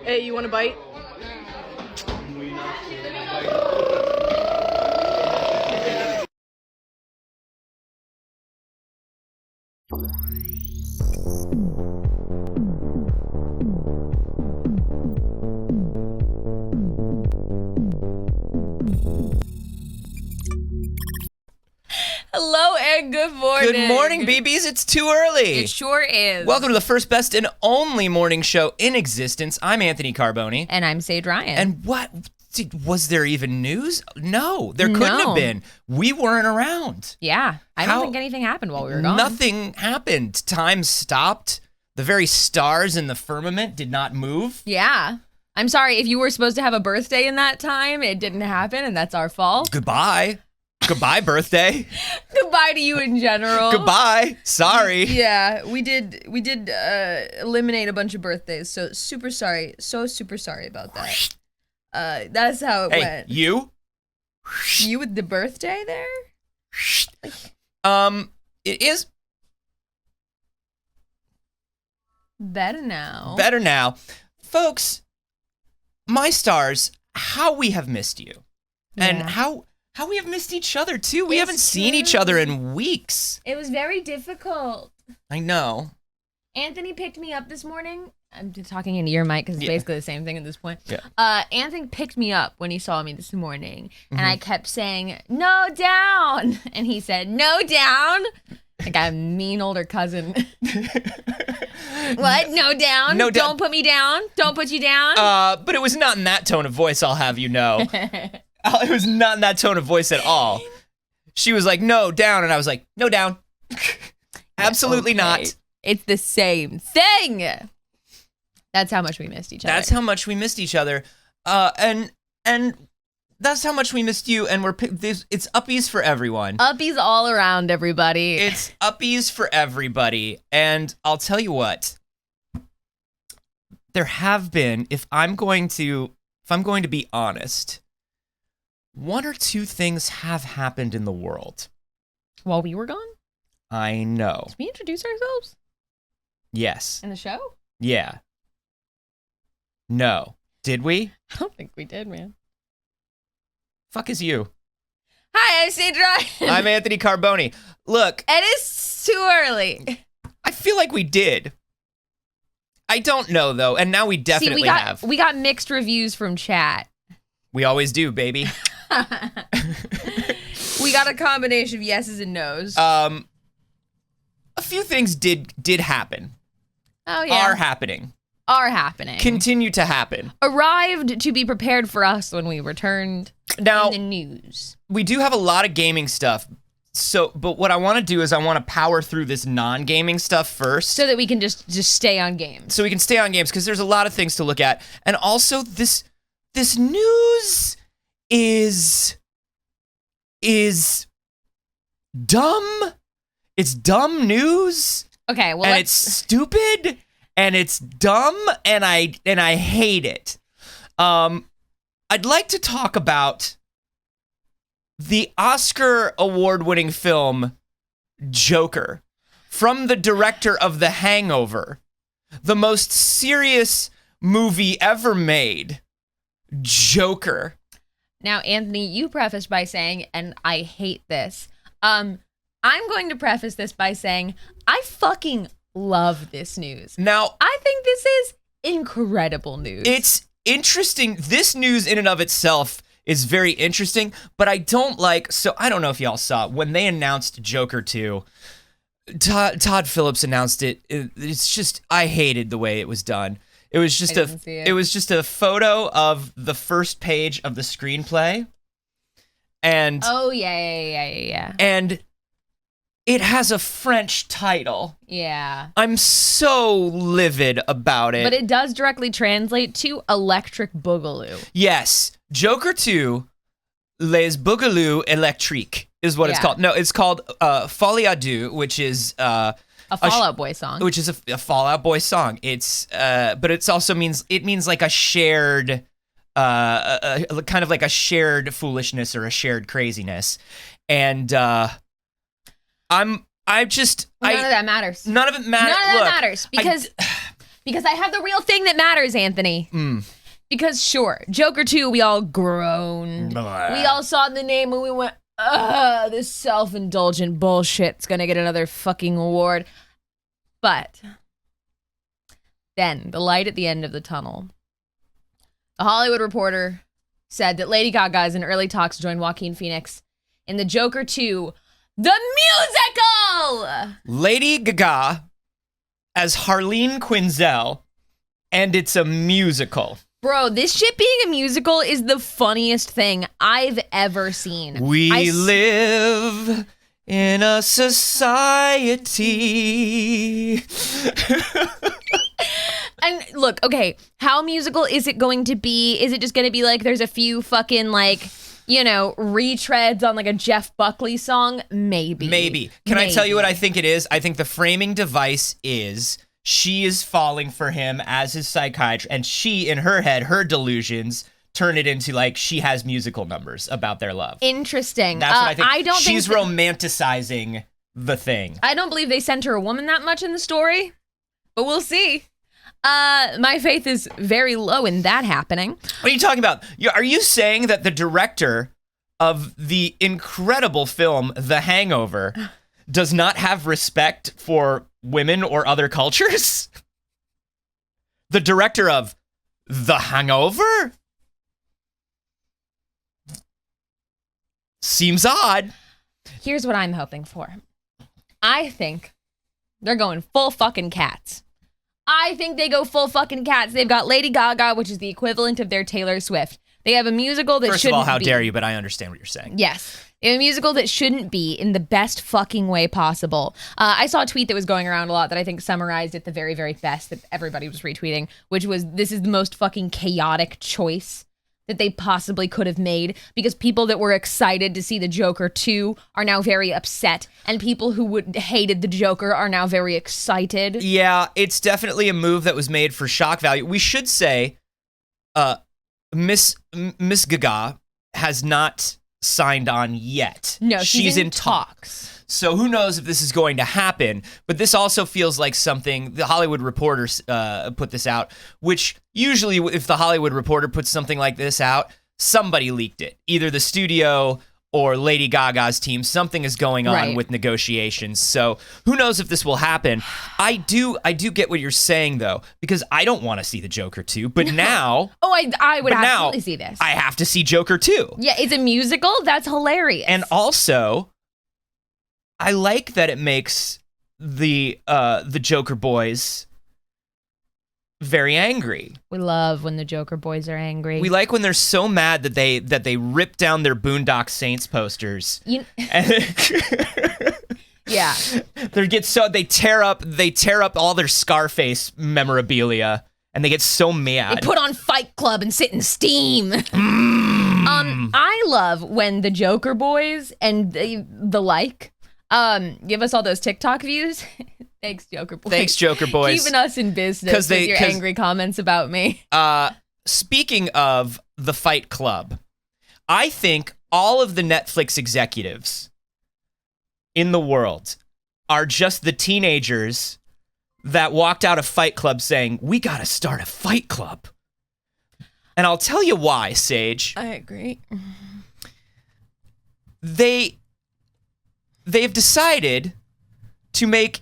Hey, you want a bite? Hello and good morning. Good morning, BBs. It's too early. It sure is. Welcome to the first, best, and only morning show in existence. I'm Anthony Carboni. And I'm Saige Ryan. And what? Was there even news? No, there couldn't have been. We weren't around. Yeah. I don't think anything happened while we were gone. Nothing happened. Time stopped. The very stars in the firmament did not move. Yeah. I'm sorry if you were supposed to have a birthday in that time. It didn't happen, and that's our fault. Goodbye. Goodbye, birthday. Goodbye to you in general. Goodbye. Sorry. Yeah, we did eliminate a bunch of birthdays, so super sorry. So super sorry about that. That's how it went. You? You with the birthday there? It is better now. Better now. Folks, my stars, how we have missed you. Yeah. And how we have missed each other, too. We haven't seen each other in weeks. It was very difficult. I know. Anthony picked me up this morning. I'm just talking into your mic because it's basically the same thing at this point. Yeah. Anthony picked me up when he saw me this morning, and I kept saying, "No, down!" And he said, "No, down!" Like a mean older cousin. What? No, down? No, down. Don't put me down? Don't put you down? But it was not in that tone of voice, I'll have you know. It was not in that tone of voice at all. She was like, "No, down," and I was like, "No, down." Absolutely not. It's the same thing. That's how much we missed each other. That's how much we missed each other. And that's how much we missed you, and it's uppies for everyone. Uppies all around, everybody. It's uppies for everybody, and I'll tell you what. There have been, if I'm going to be honest, one or two things have happened in the world. While we were gone? I know. Did we introduce ourselves? Yes. In the show? Yeah. No. Did we? I don't think we did, man. Fuck is you. Hi, I'm Saige Ryan. I'm Anthony Carboni. Look. It is too early. I feel like we did. I don't know, though, and now we definitely have. We got mixed reviews from chat. We always do, baby. We got a combination of yeses and nos. A few things did happen. Oh, yeah. Are happening. Continue to happen. Arrived to be prepared for us when we returned now, in the news. We do have a lot of gaming stuff. But what I want to do is I want to power through this non-gaming stuff first. So that we can just stay on games. So we can stay on games, because there's a lot of things to look at. And also, this news is dumb. It's dumb news. Okay, well, and it's stupid, and it's dumb, and I hate it. I'd like to talk about the Oscar award-winning film Joker, from the director of The Hangover, the most serious movie ever made, Joker. Now, Anthony, you prefaced by saying, and I hate this. I'm going to preface this by saying, I fucking love this news. Now, I think this is incredible news. It's interesting. This news in and of itself is very interesting, but I don't like, so I don't know if y'all saw, when they announced Joker 2, Todd Phillips announced it. It's just, I hated the way it was done. It was just it was just a photo of the first page of the screenplay. And oh yeah. And it has a French title. Yeah. I'm so livid about it. But it does directly translate to Electric Boogaloo. Yes. Joker 2, Les Boogaloo Electriques is what it's called. No, it's called Folie à Deux, which is a Fall Out Boy song. Which is a Fall Out Boy song. It's but it also means like a shared kind of like a shared foolishness or a shared craziness. And I just none of that matters. None of it matters. None of that matters Because I have the real thing that matters, Anthony. Because sure, Joker 2, we all groaned. Blah. We all saw the name and we went, ugh, this self-indulgent bullshit's gonna get another fucking award. But then, the light at the end of the tunnel. The Hollywood Reporter said that Lady Gaga is in early talks to join Joaquin Phoenix in the Joker 2, the musical! Lady Gaga as Harleen Quinzel, and it's a musical. Bro, this shit being a musical is the funniest thing I've ever seen. We live in a society. And look, okay, how musical is it going to be? Is it just going to be like there's a few fucking like, you know, retreads on like a Jeff Buckley song? Maybe. Can I tell you what I think it is? I think the framing device is she is falling for him as his psychiatrist, and she, in her head, her delusions turn it into like she has musical numbers about their love. Interesting. That's what I think. I don't She's think romanticizing the thing. I don't believe they sent her a woman that much in the story, but we'll see. My faith is very low in that happening. What are you talking about? Are you saying that the director of the incredible film The Hangover does not have respect for women or other cultures? The director of The Hangover? Seems odd. Here's what I'm hoping for. I think they're going full fucking Cats. I think they go full fucking Cats. They've got Lady Gaga, which is the equivalent of their Taylor Swift. They have a musical that shouldn't be. First of all, how dare you, but I understand what you're saying. Yes. They have a musical that shouldn't be in the best fucking way possible. I saw a tweet that was going around a lot that I think summarized it the very, very best that everybody was retweeting, which was, this is the most fucking chaotic choice that they possibly could have made, because people that were excited to see the Joker 2 are now very upset, and people who hated the Joker are now very excited. Yeah, it's definitely a move that was made for shock value. We should say Miss Gaga has not signed on yet. No, she's in talks. So who knows if this is going to happen, but this also feels like something, the Hollywood Reporter put this out, which usually if the Hollywood Reporter puts something like this out, somebody leaked it. Either the studio or Lady Gaga's team, something is going on with negotiations. So who knows if this will happen. I do get what you're saying though, because I don't want to see the Joker 2, but now... Oh, I would absolutely see this. I have to see Joker 2. Yeah, it's a musical? That's hilarious. And also, I like that it makes the Joker boys very angry. We love when the Joker boys are angry. We like when they're so mad that they rip down their Boondock Saints posters. Yeah. They tear up all their Scarface memorabilia, and they get so mad. They put on Fight Club and sit in steam. I love when the Joker boys and the like give us all those TikTok views. Thanks, Joker boys. Thanks, Joker boys. Keeping us in business with your angry comments about me. Speaking of the Fight Club, I think all of the Netflix executives in the world are just the teenagers that walked out of Fight Club saying, we gotta start a Fight Club. And I'll tell you why, Saige. I agree. They've decided to make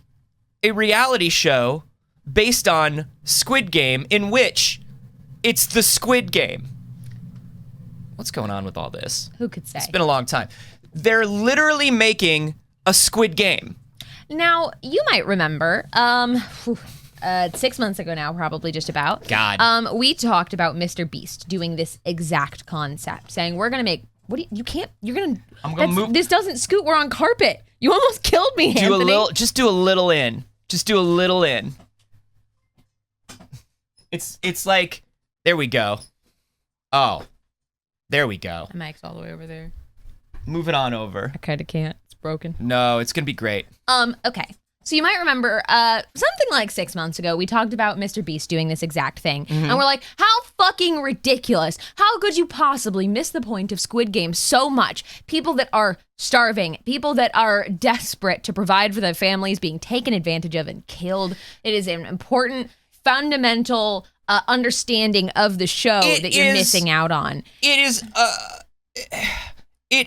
a reality show based on Squid Game, in which it's the Squid Game. What's going on with all this? Who could say? It's been a long time. They're literally making a Squid Game. Now, you might remember, 6 months ago now, probably just about. God. We talked about Mr. Beast doing this exact concept, saying we're gonna make. I'm gonna move. This doesn't scoot. We're on carpet. You almost killed me, Anthony. Just do a little in. It's like, there we go. Oh, there we go. The mic's all the way over there. Move it on over. I kind of can't. It's broken. No, it's gonna be great. Okay. So you might remember something like 6 months ago, we talked about Mr. Beast doing this exact thing. Mm-hmm. And we're like, how fucking ridiculous. How could you possibly miss the point of Squid Game so much? People that are starving, people that are desperate to provide for their families being taken advantage of and killed. It is an important fundamental understanding of the show that you're missing out on. It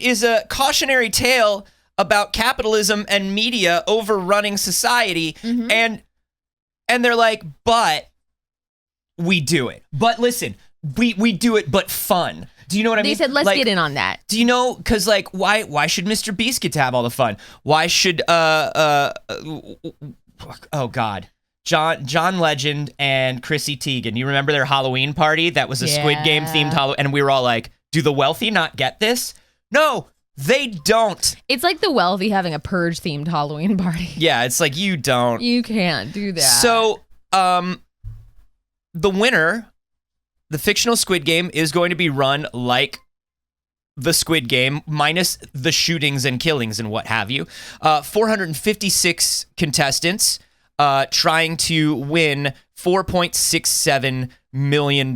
is a cautionary tale about capitalism and media overrunning society, and they're like, but we do it. But listen, we do it, but fun. Do you know what I mean? They said, let's get in on that. Do you know? Because like, why should Mr. Beast get to have all the fun? Why should oh God, John Legend and Chrissy Teigen? You remember their Halloween party? That was a Squid Game themed Halloween, and we were all like, do the wealthy not get this? No. They don't. It's like the wealthy having a Purge themed Halloween party. Yeah, it's like you don't. You can't do that. So, the winner, the fictional Squid Game, is going to be run like the Squid Game, minus the shootings and killings and what have you. 456 contestants trying to win $4.67 million.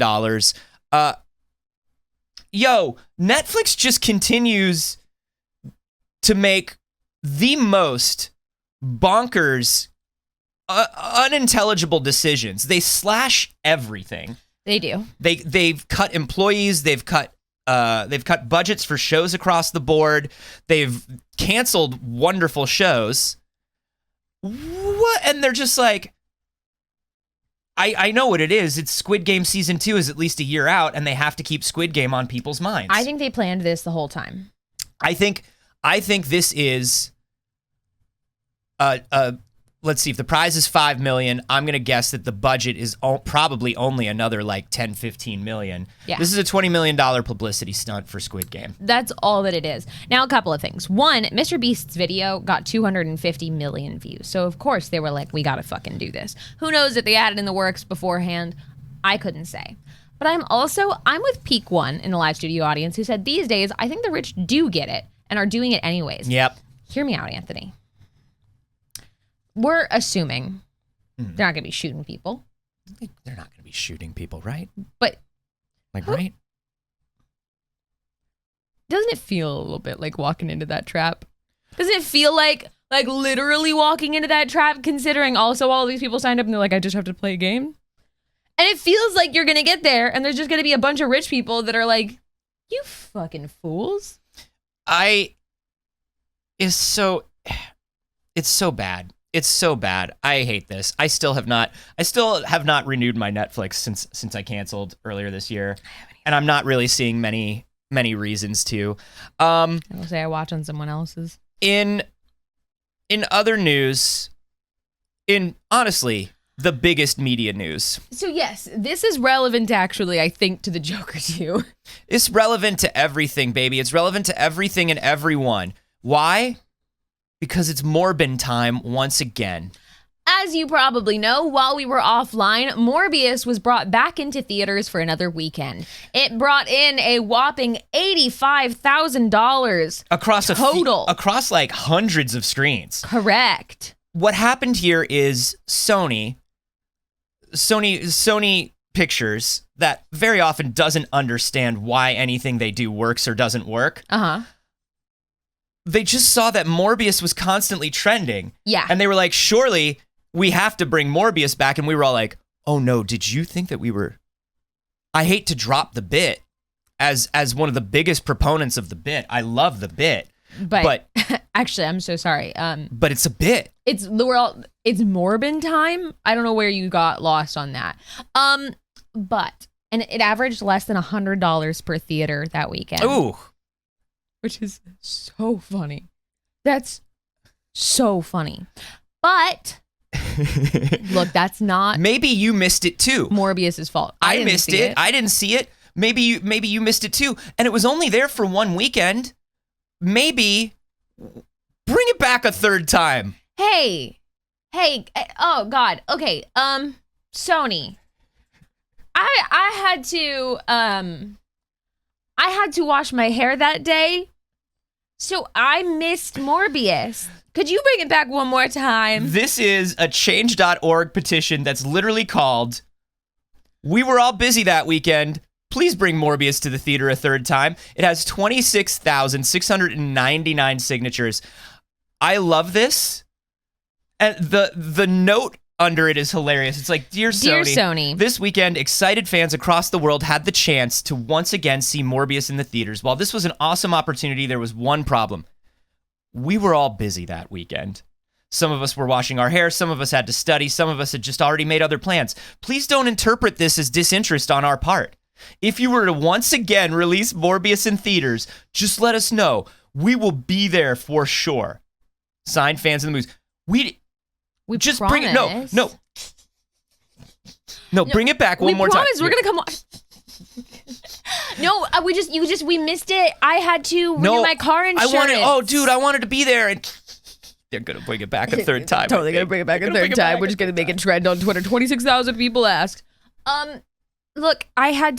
Netflix just continues to make the most bonkers, unintelligible decisions. They slash everything. They do. They've cut employees. They've cut budgets for shows across the board. They've canceled wonderful shows. What? And they're just like, I know what it is. It's Squid Game season 2 is at least a year out, and they have to keep Squid Game on people's minds. I think they planned this the whole time. I think this is let's see, if the prize is $5 million, I'm going to guess that the budget is probably only another like 10, 15 million. Yeah. This is a $20 million publicity stunt for Squid Game. That's all that it is. Now, a couple of things. One, Mr. Beast's video got 250 million views. So, of course, they were like, we got to fucking do this. Who knows if they had it in the works beforehand? I couldn't say. But I'm with Peak One in the live studio audience who said these days, I think the rich do get it and are doing it anyways. Yep. Hear me out, Anthony. We're assuming they're not going to be shooting people. They're not going to be shooting people, right? But right? Doesn't it feel a little bit like walking into that trap? Doesn't it feel like literally walking into that trap, considering also all these people signed up and they're like, I just have to play a game? And it feels like you're going to get there and there's just going to be a bunch of rich people that are like, you fucking fools. It's so bad. It's so bad. I hate this. I still have not renewed my Netflix since I canceled earlier this year, and I'm not really seeing many reasons to. I will say I watch on someone else's. In other news, in honestly the biggest media news. So yes, this is relevant actually, I think, to the Joker too. It's relevant to everything, baby. It's relevant to everything and everyone. Why? Because it's Morbin time once again. As you probably know, while we were offline, Mobius was brought back into theaters for another weekend. It brought in a whopping $85,000 across total. Across like hundreds of screens. Correct. What happened here is Sony Pictures, that very often doesn't understand why anything they do works or doesn't work. They just saw that Mobius was constantly trending. Yeah. And they were like, surely we have to bring Mobius back. And we were all like, oh no, did you think that we were... I hate to drop the bit as one of the biggest proponents of the bit. I love the bit. But actually, I'm so sorry. But it's a bit. It's Morbin time. I don't know where you got lost on that. And it averaged less than $100 per theater that weekend. Ooh. Which is so funny. That's so funny. But look, that's not... Maybe you missed it too. Mobius's fault. I missed it. I didn't see it. Maybe you missed it too. And it was only there for one weekend. Maybe bring it back a third time. Hey, oh God. Okay, Sony. I had to wash my hair that day. So I missed Mobius. Could you bring it back one more time? This is a change.org petition that's literally called, "We were all busy that weekend. Please bring Mobius to the theater a third time." It has 26,699 signatures. I love this. And the note under it is hilarious. It's like, Dear Sony, this weekend, excited fans across the world had the chance to once again see Morbius in the theaters. While this was an awesome opportunity, there was one problem. We were all busy that weekend. Some of us were washing our hair. Some of us had to study. Some of us had just already made other plans. Please don't interpret this as disinterest on our part. If you were to once again release Morbius in theaters, just let us know. We will be there for sure. Signed, fans of the movies. We just promise. bring it. No, bring it back one more time. We promise we're gonna come on. No, we missed it. I had to renew my car insurance. I wanted to be there, and they're gonna bring it back a third time. Totally gonna bring it back a third time. We're just gonna make it trend on Twitter. 26,000 people asked. Look, I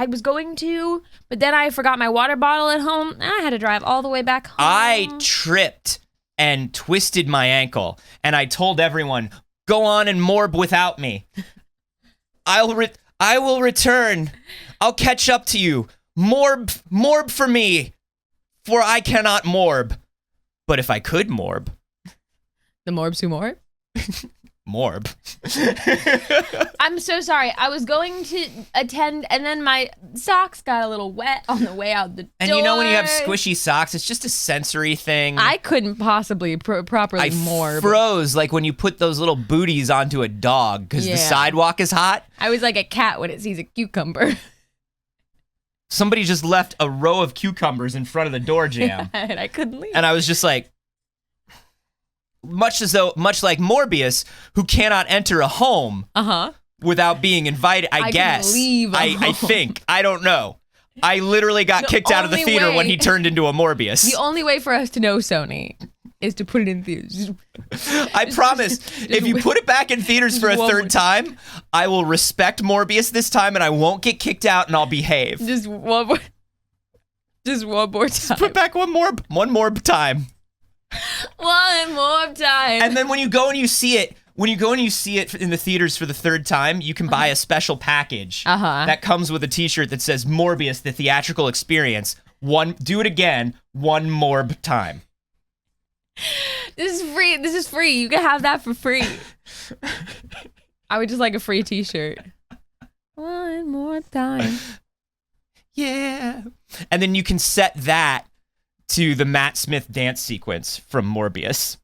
was going to, but then I forgot my water bottle at home, and I had to drive all the way back home. I tripped and twisted my ankle, and I told everyone, go on and morb without me. I will return. I'll catch up to you. Morb for me, for I cannot morb. But if I could morb. The morbs who morb? Morb. I'm so sorry. I was going to attend, and then my socks got a little wet on the way out the door. And you know when you have squishy socks, it's just a sensory thing. I couldn't possibly properly morb. I froze like when you put those little booties onto a dog because the sidewalk is hot. I was like a cat when it sees a cucumber. Somebody just left a row of cucumbers in front of the door jamb. And I couldn't leave. And I was just like, much like Morbius, who cannot enter a home without being invited, I guess. I think. I don't know. I literally got kicked out of the theater when he turned into a Morbius. The only way for us to know, Sony, is to put it in theaters. I promise, if you put it back in theaters for a third time, I will respect Morbius this time and I won't get kicked out and I'll behave. Just one more time. Just put back one more time. One more time. And then when you go and you see it in the theaters for the third time, you can buy a special package that comes with a t-shirt that says Morbius, the theatrical experience. Do it again, one morb time. This is free. You can have that for free. I would just like a free t-shirt. One more time. Yeah. And then you can set that to the Matt Smith dance sequence from Morbius.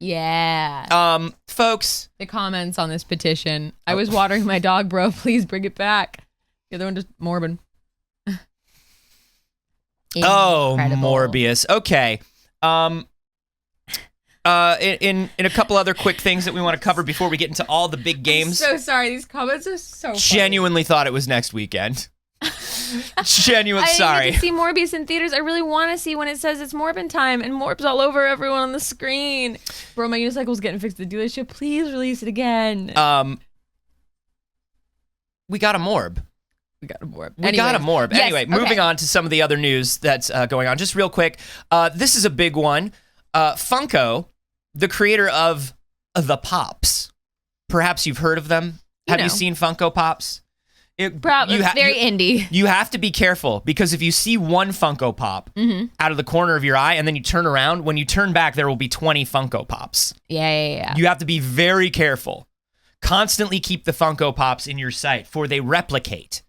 Yeah. Folks. The comments on this petition. I was watering my dog, bro. Please bring it back. The other one just morbid. Oh, Morbius. Okay. In a couple other quick things that we want to cover before we get into all the big games. I'm so sorry. These comments are so funny. Genuinely thought it was next weekend. Genuine sorry. I didn't get to see Morbius in theaters. I really want to see when it says it's Morbin time and Morb's all over everyone on the screen. Bro, my unicycle's getting fixed at the dealership. Please release it again. We got a Morb. We got a Morb. Yes, anyway, moving on to some of the other news that's going on. Just real quick, this is a big one. Funko, the creator of the Pops. Perhaps you've heard of them. Have you seen Funko Pops? Probably very indie. You have to be careful because if you see one Funko Pop out of the corner of your eye and then you turn around, when you turn back, there will be 20 Funko Pops. Yeah. You have to be very careful. Constantly keep the Funko Pops in your sight, for they replicate.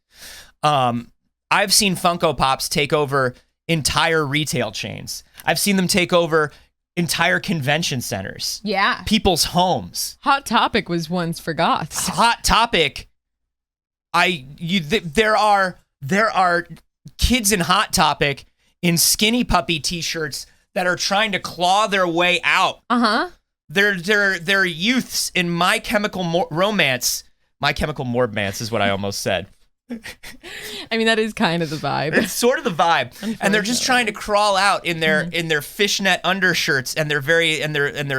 I've seen Funko Pops take over entire retail chains. I've seen them take over entire convention centers. Yeah. People's homes. Hot Topic was once for goths. Hot Topic. There are kids in Hot Topic in skinny puppy t-shirts that are trying to claw their way out. They're youths in My Chemical Romance. My Chemical Morbmance is what I almost said. I mean, that is kind of the vibe. It's sort of the vibe. And they're just trying to crawl out in their fishnet undershirts and their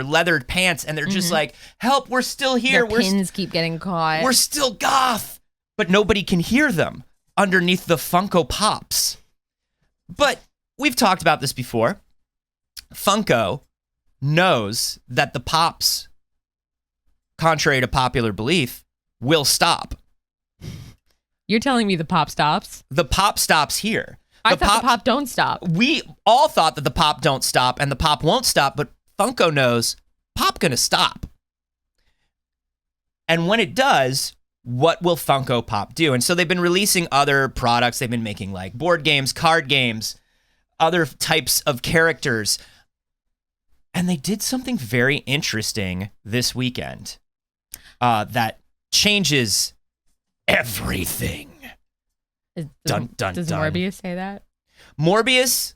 leathered pants, and they're just like, help, we're still here. Their pins keep getting caught. We're still goth. But nobody can hear them underneath the Funko Pops. But we've talked about this before. Funko knows that the Pops, contrary to popular belief, will stop. You're telling me the Pop stops? The Pop stops here. I thought the Pop don't stop. We all thought that the Pop don't stop and the Pop won't stop, but Funko knows Pop gonna stop. And when it does, what will Funko Pop do? And so they've been releasing other products. They've been making like board games, card games, other types of characters. And they did something very interesting this weekend that changes everything. Does Mobius say that? Mobius,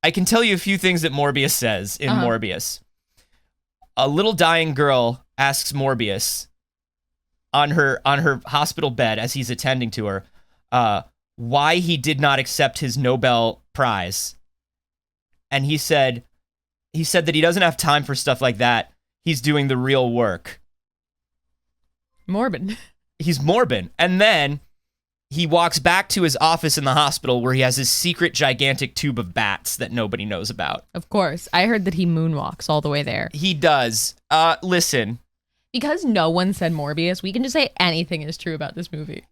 I can tell you a few things that Mobius says in Mobius. A little dying girl asks Mobius on her hospital bed as he's attending to her, why he did not accept his Nobel Prize. And he said that he doesn't have time for stuff like that. He's doing the real work. Morbid. He's morbid. And then he walks back to his office in the hospital where he has his secret gigantic tube of bats that nobody knows about. Of course. I heard that he moonwalks all the way there. He does. Listen. Because no one said Morbius, we can just say anything is true about this movie.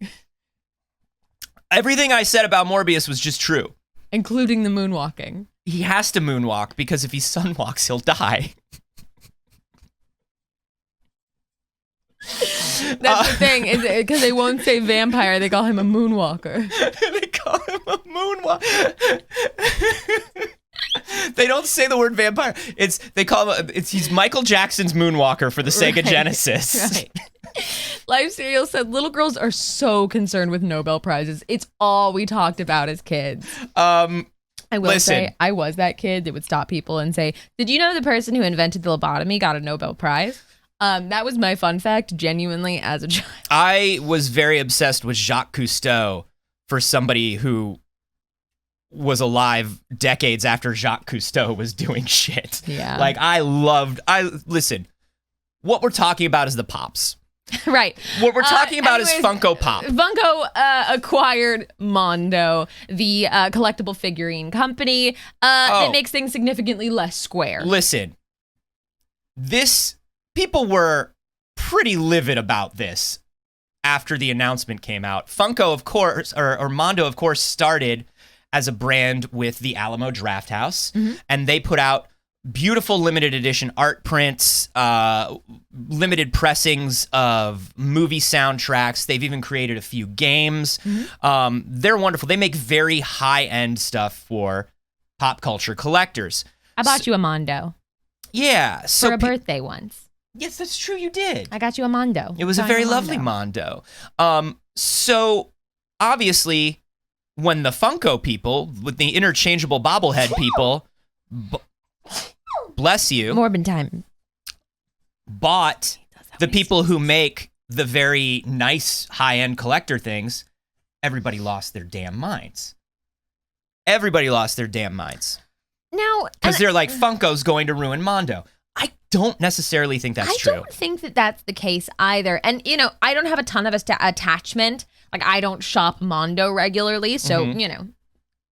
Everything I said about Morbius was just true. Including the moonwalking. He has to moonwalk because if he sunwalks, he'll die. That's the thing, is because they won't say vampire, they call him a moonwalker. They call him a moonwalker. They don't say the word vampire. He's Michael Jackson's moonwalker for the Sega Genesis. Right. Live Serial said little girls are so concerned with Nobel Prizes. It's all we talked about as kids. I will say, I was that kid that would stop people and say, did you know the person who invented the lobotomy got a Nobel Prize? That was my fun fact, genuinely, as a child. I was very obsessed with Jacques Cousteau for somebody who was alive decades after Jacques Cousteau was doing shit. Yeah. Like, listen, what we're talking about is the Pops. Right. What we're talking about is Funko Pop. Funko acquired Mondo, the collectible figurine company that makes things significantly less square. Listen, people were pretty livid about this after the announcement came out. Funko, of course, or Mondo, of course, started as a brand with the Alamo Drafthouse, and they put out beautiful limited edition art prints, limited pressings of movie soundtracks. They've even created a few games. They're wonderful. They make very high-end stuff for pop culture collectors. I bought you a Mondo. Yeah. So for a birthday once. Yes, that's true. You did. I got you a Mondo. It was a very lovely Mondo. So obviously, when the Funko people, with the interchangeable bobblehead people, bless you, Morbid time, bought the people who make the very nice high-end collector things, everybody lost their damn minds. Everybody lost their damn minds. Now, because they're like, Funko's going to ruin Mondo. I don't necessarily think that's true. I don't think that that's the case either. And, I don't have a ton of attachment. Like, I don't shop Mondo regularly. So,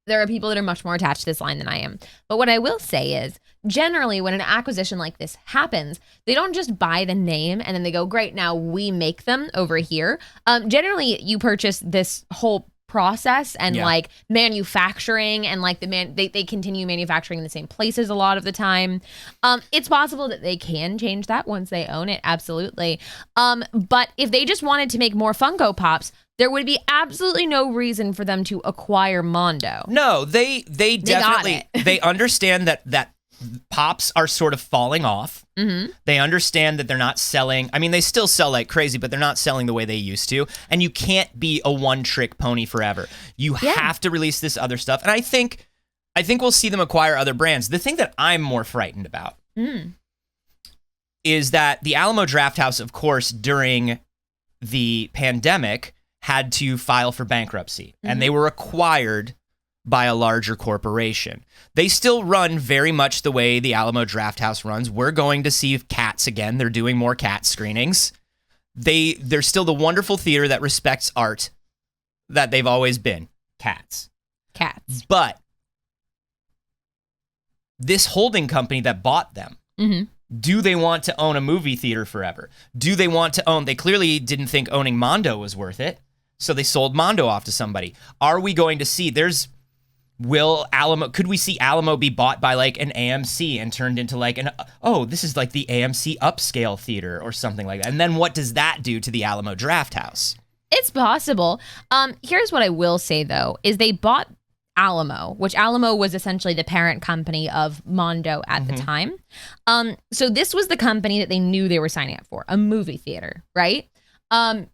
there are people that are much more attached to this line than I am. But what I will say is, generally, when an acquisition like this happens, they don't just buy the name and then they go, great, now we make them over here. Generally, you purchase this whole process and like manufacturing and like they continue manufacturing in the same places a lot of the time. It's possible that they can change that once they own it, absolutely. But if they just wanted to make more Funko Pops, there would be absolutely no reason for them to acquire Mondo. No, they definitely they understand that Pops are sort of falling off. They understand that they're not selling. I mean, they still sell like crazy, but they're not selling the way they used to. And you can't be a one-trick pony forever. You have to release this other stuff. And I think we'll see them acquire other brands. The thing that I'm more frightened about is that the Alamo Drafthouse, of course, during the pandemic, had to file for bankruptcy. And they were acquired by a larger corporation. They still run very much the way the Alamo Drafthouse runs. We're going to see Cats again. They're doing more Cat screenings. They're still the wonderful theater that respects art that they've always been. Cats. But this holding company that bought them, do they want to own a movie theater forever? Do they want to own... They clearly didn't think owning Mondo was worth it, so they sold Mondo off to somebody. Are we going to see... could we see Alamo be bought by like an AMC and turned into like this is like the AMC upscale theater or something like that? And then what does that do to the Alamo Drafthouse? It's possible. Here's what I will say, though, is they bought Alamo, which Alamo was essentially the parent company of Mondo at the time. So this was the company that they knew they were signing up for, a movie theater, right? And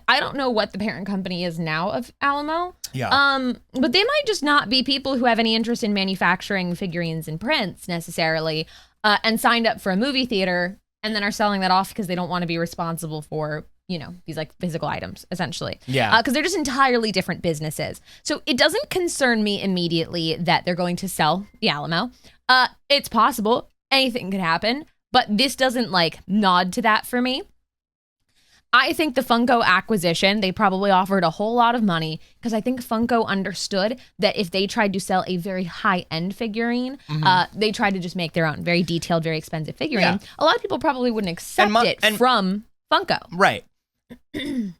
I don't know what the parent company is now of Alamo. Yeah. But they might just not be people who have any interest in manufacturing figurines and prints necessarily, and signed up for a movie theater and then are selling that off because they don't want to be responsible for, these like physical items, essentially. Yeah. Because they're just entirely different businesses. So it doesn't concern me immediately that they're going to sell the Alamo. It's possible. Anything could happen. But this doesn't like nod to that for me. I think the Funko acquisition, they probably offered a whole lot of money because I think Funko understood that if they tried to sell a very high-end figurine, they tried to just make their own very detailed, very expensive figurine. Yeah. A lot of people probably wouldn't accept it from Funko. Right.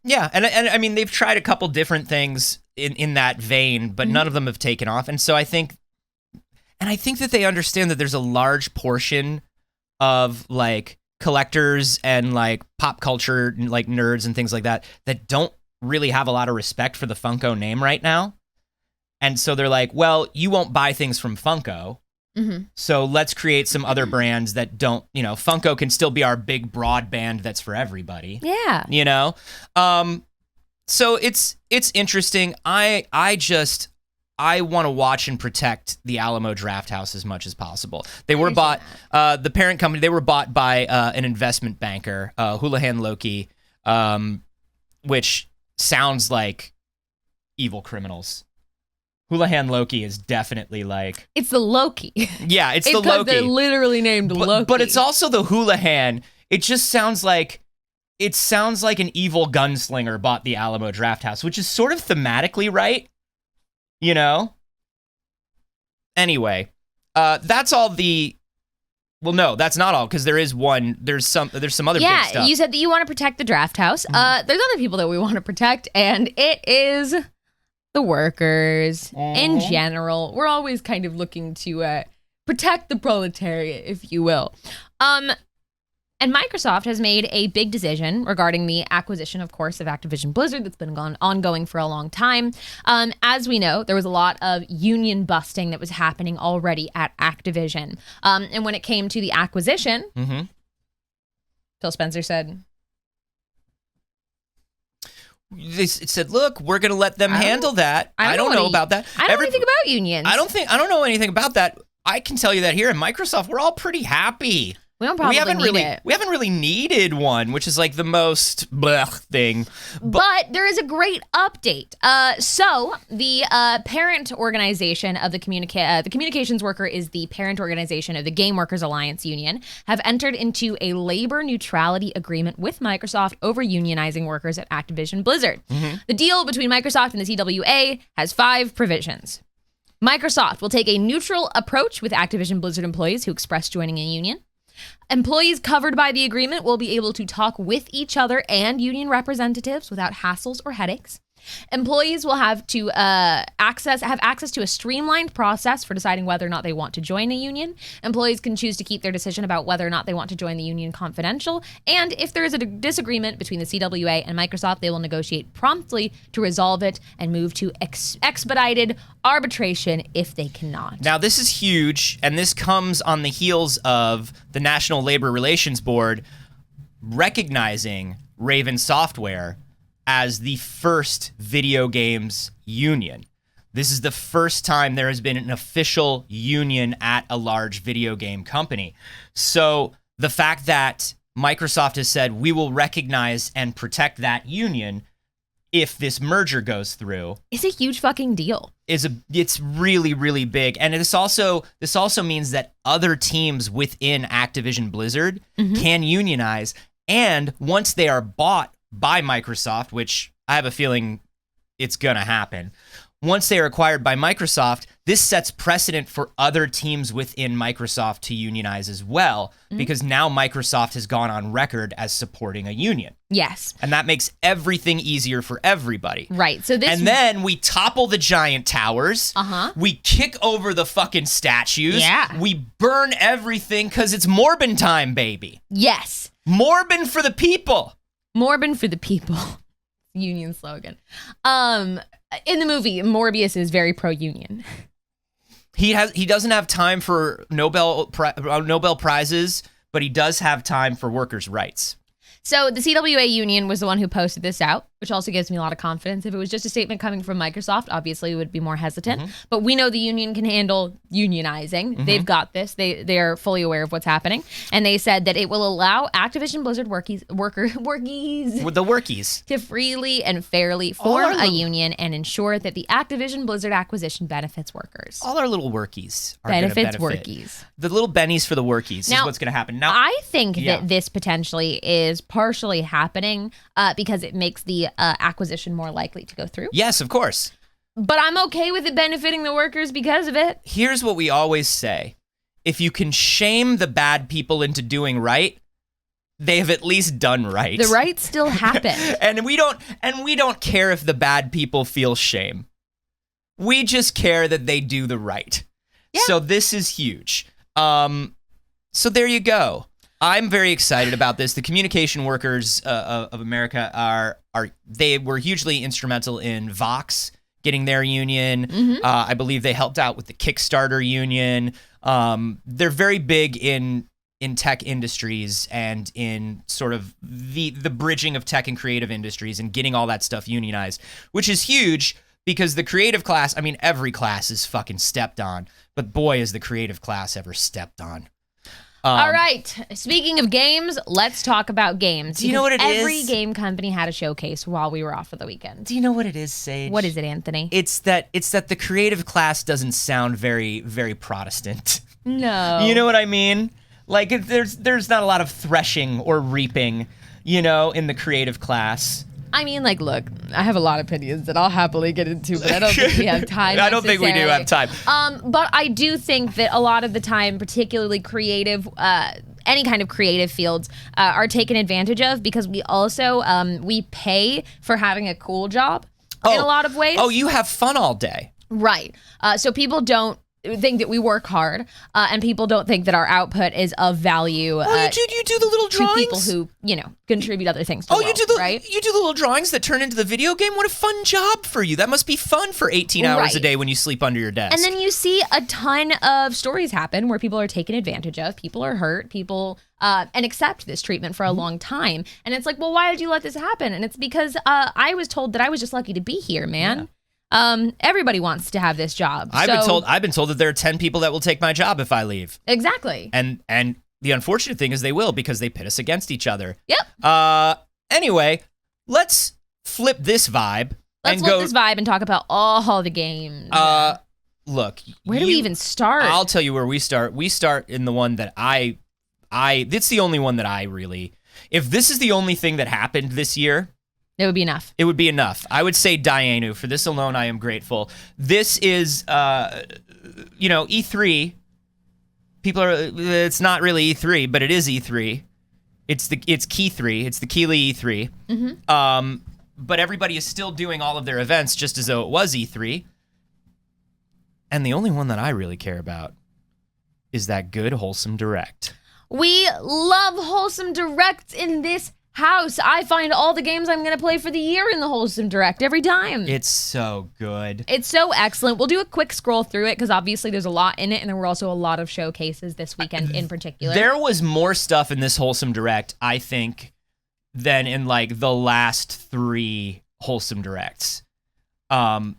Yeah, and I mean, they've tried a couple different things in that vein, but none of them have taken off. And so I think that they understand that there's a large portion of like collectors and like pop culture, like nerds and things like that don't really have a lot of respect for the Funko name right now. And so they're like, well, you won't buy things from Funko. So let's create some other brands that don't, Funko can still be our big broad band that's for everybody. Yeah. So it's interesting. I want to watch and protect the Alamo Drafthouse as much as possible. They were bought, the parent company, they were bought by an investment banker, Houlihan Lokey, which sounds like evil criminals. Houlihan Lokey is definitely like... It's the Loki. Yeah, it's the Loki. They're literally named Loki. But it's also the Houlihan. It just sounds like... It sounds like an evil gunslinger bought the Alamo Drafthouse, which is sort of thematically right. Anyway, that's all the... Well, no, that's not all, because there's some other big stuff. Yeah, you said that you want to protect the Drafthouse. There's other people that we want to protect, and it is... the workers in general. We're always kind of looking to protect the proletariat, if you will. And Microsoft has made a big decision regarding the acquisition, of course, of Activision Blizzard that's been ongoing for a long time. As we know, there was a lot of union busting that was happening already at Activision. And when it came to the acquisition, Phil Spencer said... They said, "Look, we're going to let them handle that." I don't know about that. I don't know anything about unions. I don't know anything about that. I can tell you that here at Microsoft, we're all pretty happy. We haven't really needed one, which is like the most blech thing. But there is a great update. So the parent organization of the communications worker is the parent organization of the Game Workers Alliance Union, have entered into a labor neutrality agreement with Microsoft over unionizing workers at Activision Blizzard. The deal between Microsoft and the CWA has 5 provisions. Microsoft will take a neutral approach with Activision Blizzard employees who express joining a union. Employees covered by the agreement will be able to talk with each other and union representatives without hassles or headaches. Employees will have access to a streamlined process for deciding whether or not they want to join a union. Employees can choose to keep their decision about whether or not they want to join the union confidential. And if there is a disagreement between the CWA and Microsoft, they will negotiate promptly to resolve it and move to expedited arbitration if they cannot. Now, this is huge, and this comes on the heels of the National Labor Relations Board recognizing Raven Software as the first video games union. This is the first time there has been an official union at a large video game company. So the fact that Microsoft has said, we will recognize and protect that union if this merger goes through, it's a huge fucking deal. It's really, really big. And this also means that other teams within Activision Blizzard can unionize. And once they are bought by Microsoft, which I have a feeling it's gonna happen. Once they are acquired by Microsoft, this sets precedent for other teams within Microsoft to unionize as well, because now Microsoft has gone on record as supporting a union. Yes. And that makes everything easier for everybody. Right. So this. And then we topple the giant towers. We kick over the fucking statues. Yeah. We burn everything because it's Morbin time, baby. Yes. Morbin for the people. Morbin for the people. Union slogan. In the movie, Mobius is very pro-union. He doesn't have time for Nobel prizes, but he does have time for workers' rights. So the CWA union was the one who posted this out, which also gives me a lot of confidence. If it was just a statement coming from Microsoft, obviously we would be more hesitant. But we know the union can handle unionizing. They've got this. They are fully aware of what's happening. And they said that it will allow Activision Blizzard workies With the workies. to freely and fairly form a union and ensure that the Activision Blizzard acquisition benefits workers. All our little workies are going to benefit. Workies. The little bennies for the workies is what's going to happen. Now, I think that this potentially is partially happening because it makes the acquisition more likely to go through. Yes, of course. But I'm okay with it benefiting the workers because of it. Here's what we always say. If you can shame the bad people into doing right, they have at least done right. The right still happened. and we don't care if the bad people feel shame. We just care that they do the right. Yeah. So this is huge. So there you go. I'm very excited about this. The communication workers of America they were hugely instrumental in Vox getting their union. I believe they helped out with the Kickstarter union. They're very big in tech industries and in sort of the bridging of tech and creative industries and getting all that stuff unionized, which is huge because the creative class, I mean, every class is fucking stepped on, but boy, is the creative class ever stepped on. All right. Speaking of games, let's talk about games. Do you know what it is? Every game company had a showcase while we were off for the weekend. Do you know what it is, Saige? What is it, Anthony? It's that the creative class doesn't sound very, very Protestant. No. You know what I mean? Like there's not a lot of threshing or reaping, in the creative class. I mean, like, look, I have a lot of opinions that I'll happily get into, but I don't think we have time. I don't think we do have time. But I do think that a lot of the time, particularly creative, any kind of creative fields are taken advantage of because we also we pay for having a cool job in a lot of ways. Oh, you have fun all day. Right. So people don't think that we work hard, and people don't think that our output is of value. You do the little drawings? To people who, contribute other things to the world, right? You do the little drawings that turn into the video game? What a fun job for you. That must be fun for 18 hours a day when you sleep under your desk. And then you see a ton of stories happen where people are taken advantage of, people are hurt, people and accept this treatment for a long time. And it's like, well, why did you let this happen? And it's because I was told that I was just lucky to be here, man. Yeah. Everybody wants to have this job. I've been told that there are 10 people that will take my job if I leave. Exactly. And the unfortunate thing is they will because they pit us against each other. Yep. Anyway, let's flip this vibe. Let's flip this vibe and talk about all the games. Look. Where do we even start? I'll tell you where we start. We start in the one that it's the only one that I really, if this is the only thing that happened this year, it would be enough. It would be enough. I would say Dianu. For this alone, I am grateful. This is, E3. It's not really E3, but it is E3. It's Key 3. It's the Keighley E3. But everybody is still doing all of their events just as though it was E3. And the only one that I really care about is that good Wholesome Direct. We love Wholesome Directs in this house. I find all the games I'm going to play for the year in the Wholesome Direct every time. It's so good. It's so excellent. We'll do a quick scroll through it because obviously there's a lot in it, and there were also a lot of showcases this weekend in particular. There was more stuff in this Wholesome Direct, I think, than in like the last 3 Wholesome Directs.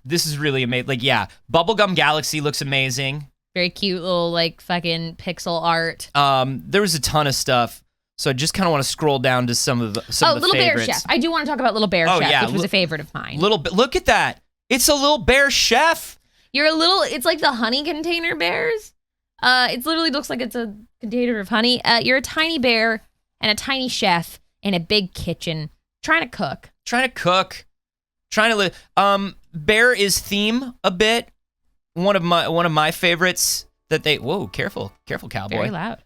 This is really amazing. Like, yeah, Bubblegum Galaxy looks amazing. Very cute little like fucking pixel art. There was a ton of stuff. So I just kind of want to scroll down to some of the Little favorites. Bear Chef. I do want to talk about Little Bear Chef, which was a favorite of mine. Look at that. It's a Little Bear Chef. It's like the honey container bears. It literally looks like it's a container of honey. You're a tiny bear and a tiny chef in a big kitchen trying to cook. Trying to live. Bear is theme a bit. One of my favorites that they. Whoa, careful, cowboy. Very loud.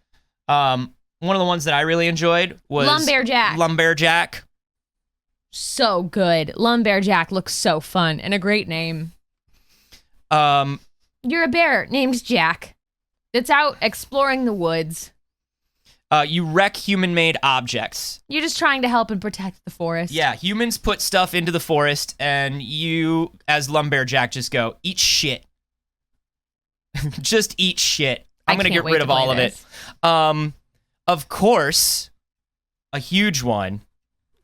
One of the ones that I really enjoyed was Lumberjack. Lumberjack. So good. Lumberjack looks so fun and a great name. You're a bear named Jack. It's out exploring the woods. You wreck human-made objects. You're just trying to help and protect the forest. Yeah, humans put stuff into the forest, and you, as Lumberjack, just go, eat shit. Just eat shit. I'm going to get rid of all of it. Of course, a huge one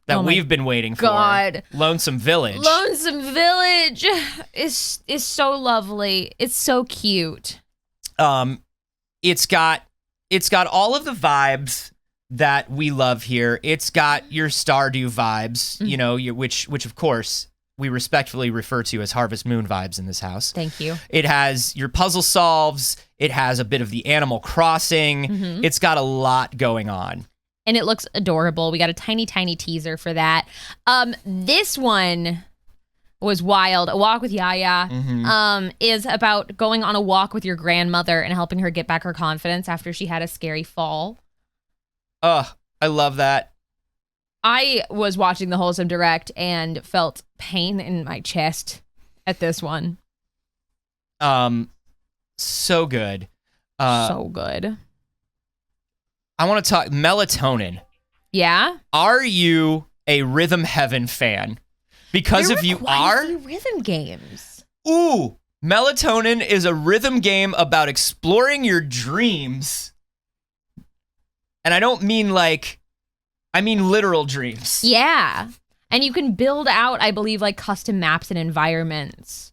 that we've been waiting for. God. Lonesome Village. Lonesome Village is so lovely. It's so cute. It's got all of the vibes that we love here. It's got your Stardew vibes, you know, which of course we respectfully refer to as Harvest Moon vibes in this house. Thank you. It has your puzzle solves. It has a bit of the Animal Crossing. It's got a lot going on. And it looks adorable. We got a tiny, tiny teaser for that. This one was wild. A Walk with Yaya is about going on a walk with your grandmother and helping her get back her confidence after she had a scary fall. I love that. I was watching the Wholesome Direct and felt pain in my chest at this one. So good. So good. I want to talk Melatonin. Yeah? Are you a Rhythm Heaven fan? Because if you are, rhythm games. Ooh, Melatonin is a rhythm game about exploring your dreams. And I don't mean I mean literal dreams. Yeah. And you can build out, I believe, like custom maps and environments.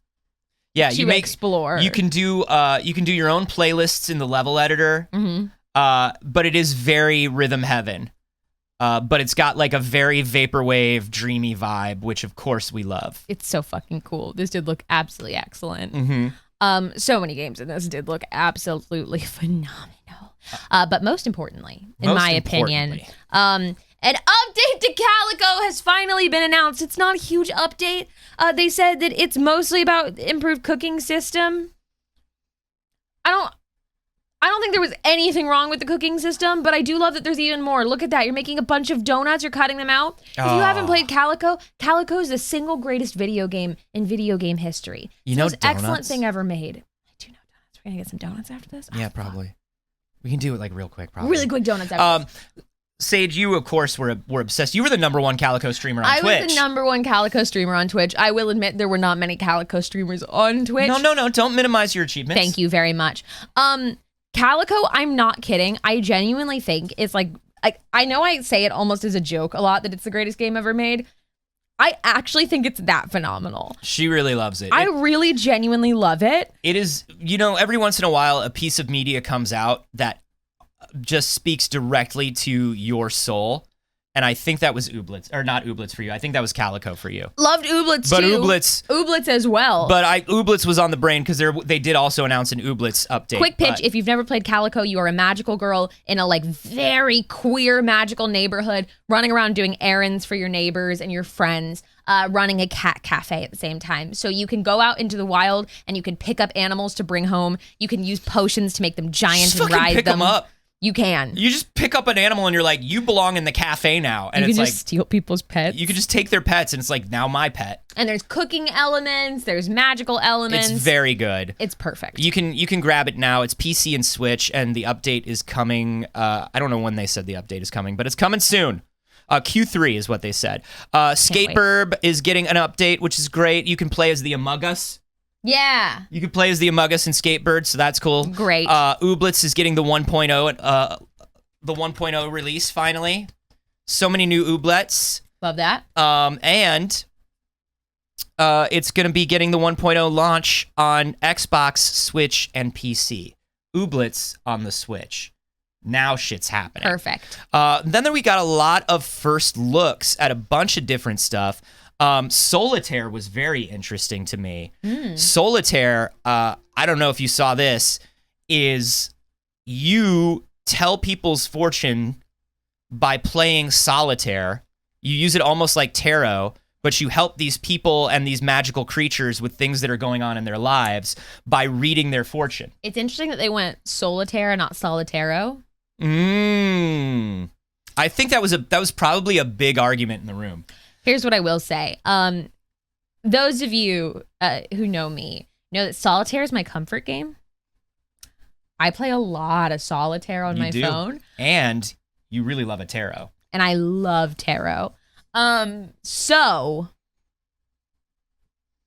Yeah, to explore. You can do your own playlists in the level editor. But it is very Rhythm Heaven. But it's got like a very vaporwave, dreamy vibe, which of course we love. It's so fucking cool. This did look absolutely excellent. So many games in this did look absolutely phenomenal. But most importantly, in my opinion, an update to Calico has finally been announced. It's not a huge update. They said that it's mostly about improved cooking system. I don't think there was anything wrong with the cooking system, but I do love that there's even more. Look at that. You're making a bunch of donuts. You're cutting them out. If you haven't played Calico, Calico is the single greatest video game in video game history. You know, it's the most excellent thing ever made. I do know donuts. We're going to get some donuts after this? Yeah, probably. We can do it like real quick, probably. Really quick donuts after this. Saige, you, of course, were obsessed. You were the #1 Calico streamer on Twitch. I was the #1 Calico streamer on Twitch. I will admit there were not many Calico streamers on Twitch. No. Don't minimize your achievements. Thank you very much. Calico, I'm not kidding. I genuinely think it's like I know I say it almost as a joke a lot that it's the greatest game ever made. I actually think it's that phenomenal. She really loves it. I really genuinely love it. It is, every once in a while, a piece of media comes out that just speaks directly to your soul. And I think that was Ooblets, or not Ooblets for you. I think that was Calico for you. Loved Ooblets but too. Ooblets as well. But Ooblets was on the brain because they did also announce an Ooblets update. Quick pitch, if you've never played Calico, you are a magical girl in a very queer magical neighborhood, running around doing errands for your neighbors and your friends, running a cat cafe at the same time. So you can go out into the wild and you can pick up animals to bring home. You can use potions to make them giant and ride pick them up. You can. You just pick up an animal and you're like, you belong in the cafe now. And you it's can like just steal people's pets. You can just take their pets and it's like, now my pet. And there's cooking elements, there's magical elements. It's very good. It's perfect. You can grab it now. It's PC and Switch, and the update is coming. I don't know when they said the update is coming, but it's coming soon. Q3 is what they said. Skateburb is getting an update, which is great. You can play as the Among Us. Yeah. You can play as the Among Us in Skatebird, so that's cool. Great. Ooblets is getting the 1.0 release finally. So many new Ooblets. Love that. And it's going to be getting the 1.0 launch on Xbox, Switch, and PC. Ooblets on the Switch. Now shit's happening. Perfect. Then we got a lot of first looks at a bunch of different stuff. Solitaire was very interesting to me. Solitaire, I don't know if you saw this, is you tell people's fortune by playing solitaire. You use it almost like tarot, but you help these people and these magical creatures with things that are going on in their lives by reading their fortune. It's interesting that they went solitaire and not solitaro. I think that was probably a big argument in the room. Here's what I will say. Those of you who know me know that solitaire is my comfort game. I play a lot of solitaire on my phone. And you really love a tarot. And I love tarot. So there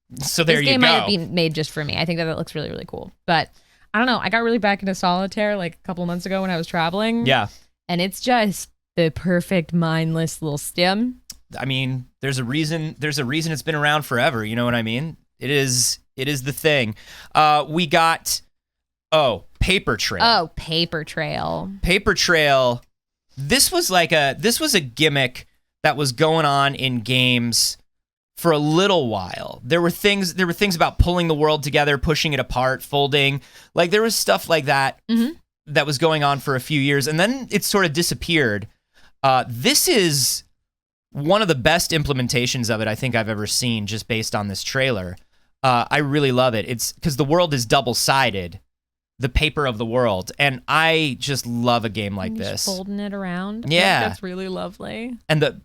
this you go. This game might have been made just for me. I think that it looks really, really cool. But I don't know. I got really back into solitaire like a couple months ago when I was traveling. Yeah. And it's just the perfect mindless little stim. I mean, there's a reason it's been around forever. You know what I mean? It is the thing. We got Paper Trail. Oh, Paper Trail. Paper Trail. This was a gimmick that was going on in games for a little while. There were things about pulling the world together, pushing it apart, folding. Like there was stuff like that that was going on for a few years, and then it sort of disappeared. This is one of the best implementations of it I think I've ever seen, just based on this trailer. I really love it. It's because the world is double-sided, the paper of the world, and I just love a game like this. Folding it around. Yeah, that's really lovely. And the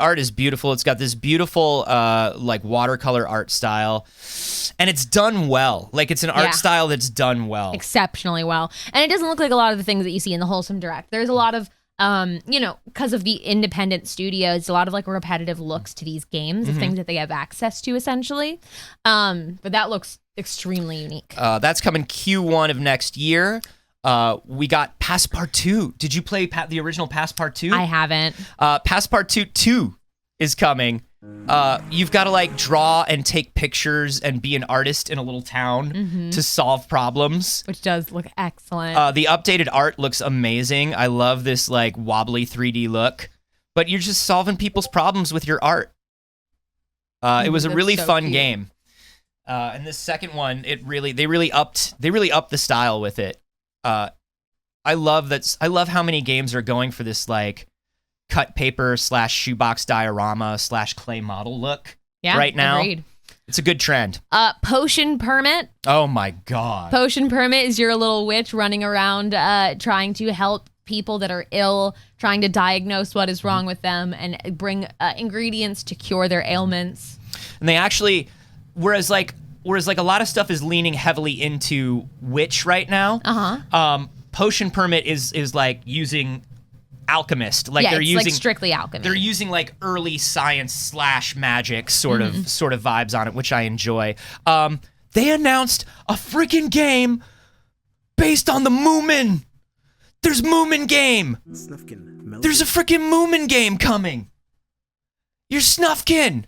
art is beautiful. It's got this beautiful like watercolor art style, and it's done well. Like it's an art style that's done well, exceptionally well, and it doesn't look like a lot of the things that you see in the Wholesome Direct. There's a lot of because of the independent studios, a lot of like repetitive looks to these games of things that they have access to essentially. But that looks extremely unique. That's coming Q1 of next year. We got Passepartout. Did you play the original Passepartout? I haven't. Passepartout 2 is coming. You've got to like draw and take pictures and be an artist in a little town to solve problems. Which does look excellent. The updated art looks amazing. I love this like wobbly 3D look. But you're just solving people's problems with your art. It was a really fun game. And this second one, they really upped the style with it. I love how many games are going for this like cut paper / shoebox diorama / clay model look right now. Agreed. It's a good trend. Potion Permit. Oh my God. Potion Permit is your little witch running around trying to help people that are ill, trying to diagnose what is wrong with them and bring ingredients to cure their ailments. And they actually, whereas like a lot of stuff is leaning heavily into witch right now. Potion Permit is like using alchemist. Like they're using like strictly alchemy. They're using like early science / magic sort of vibes on it, which I enjoy. They announced a freaking game based on the Moomin. There's Moomin game. There's a freaking Moomin game coming. You're Snufkin.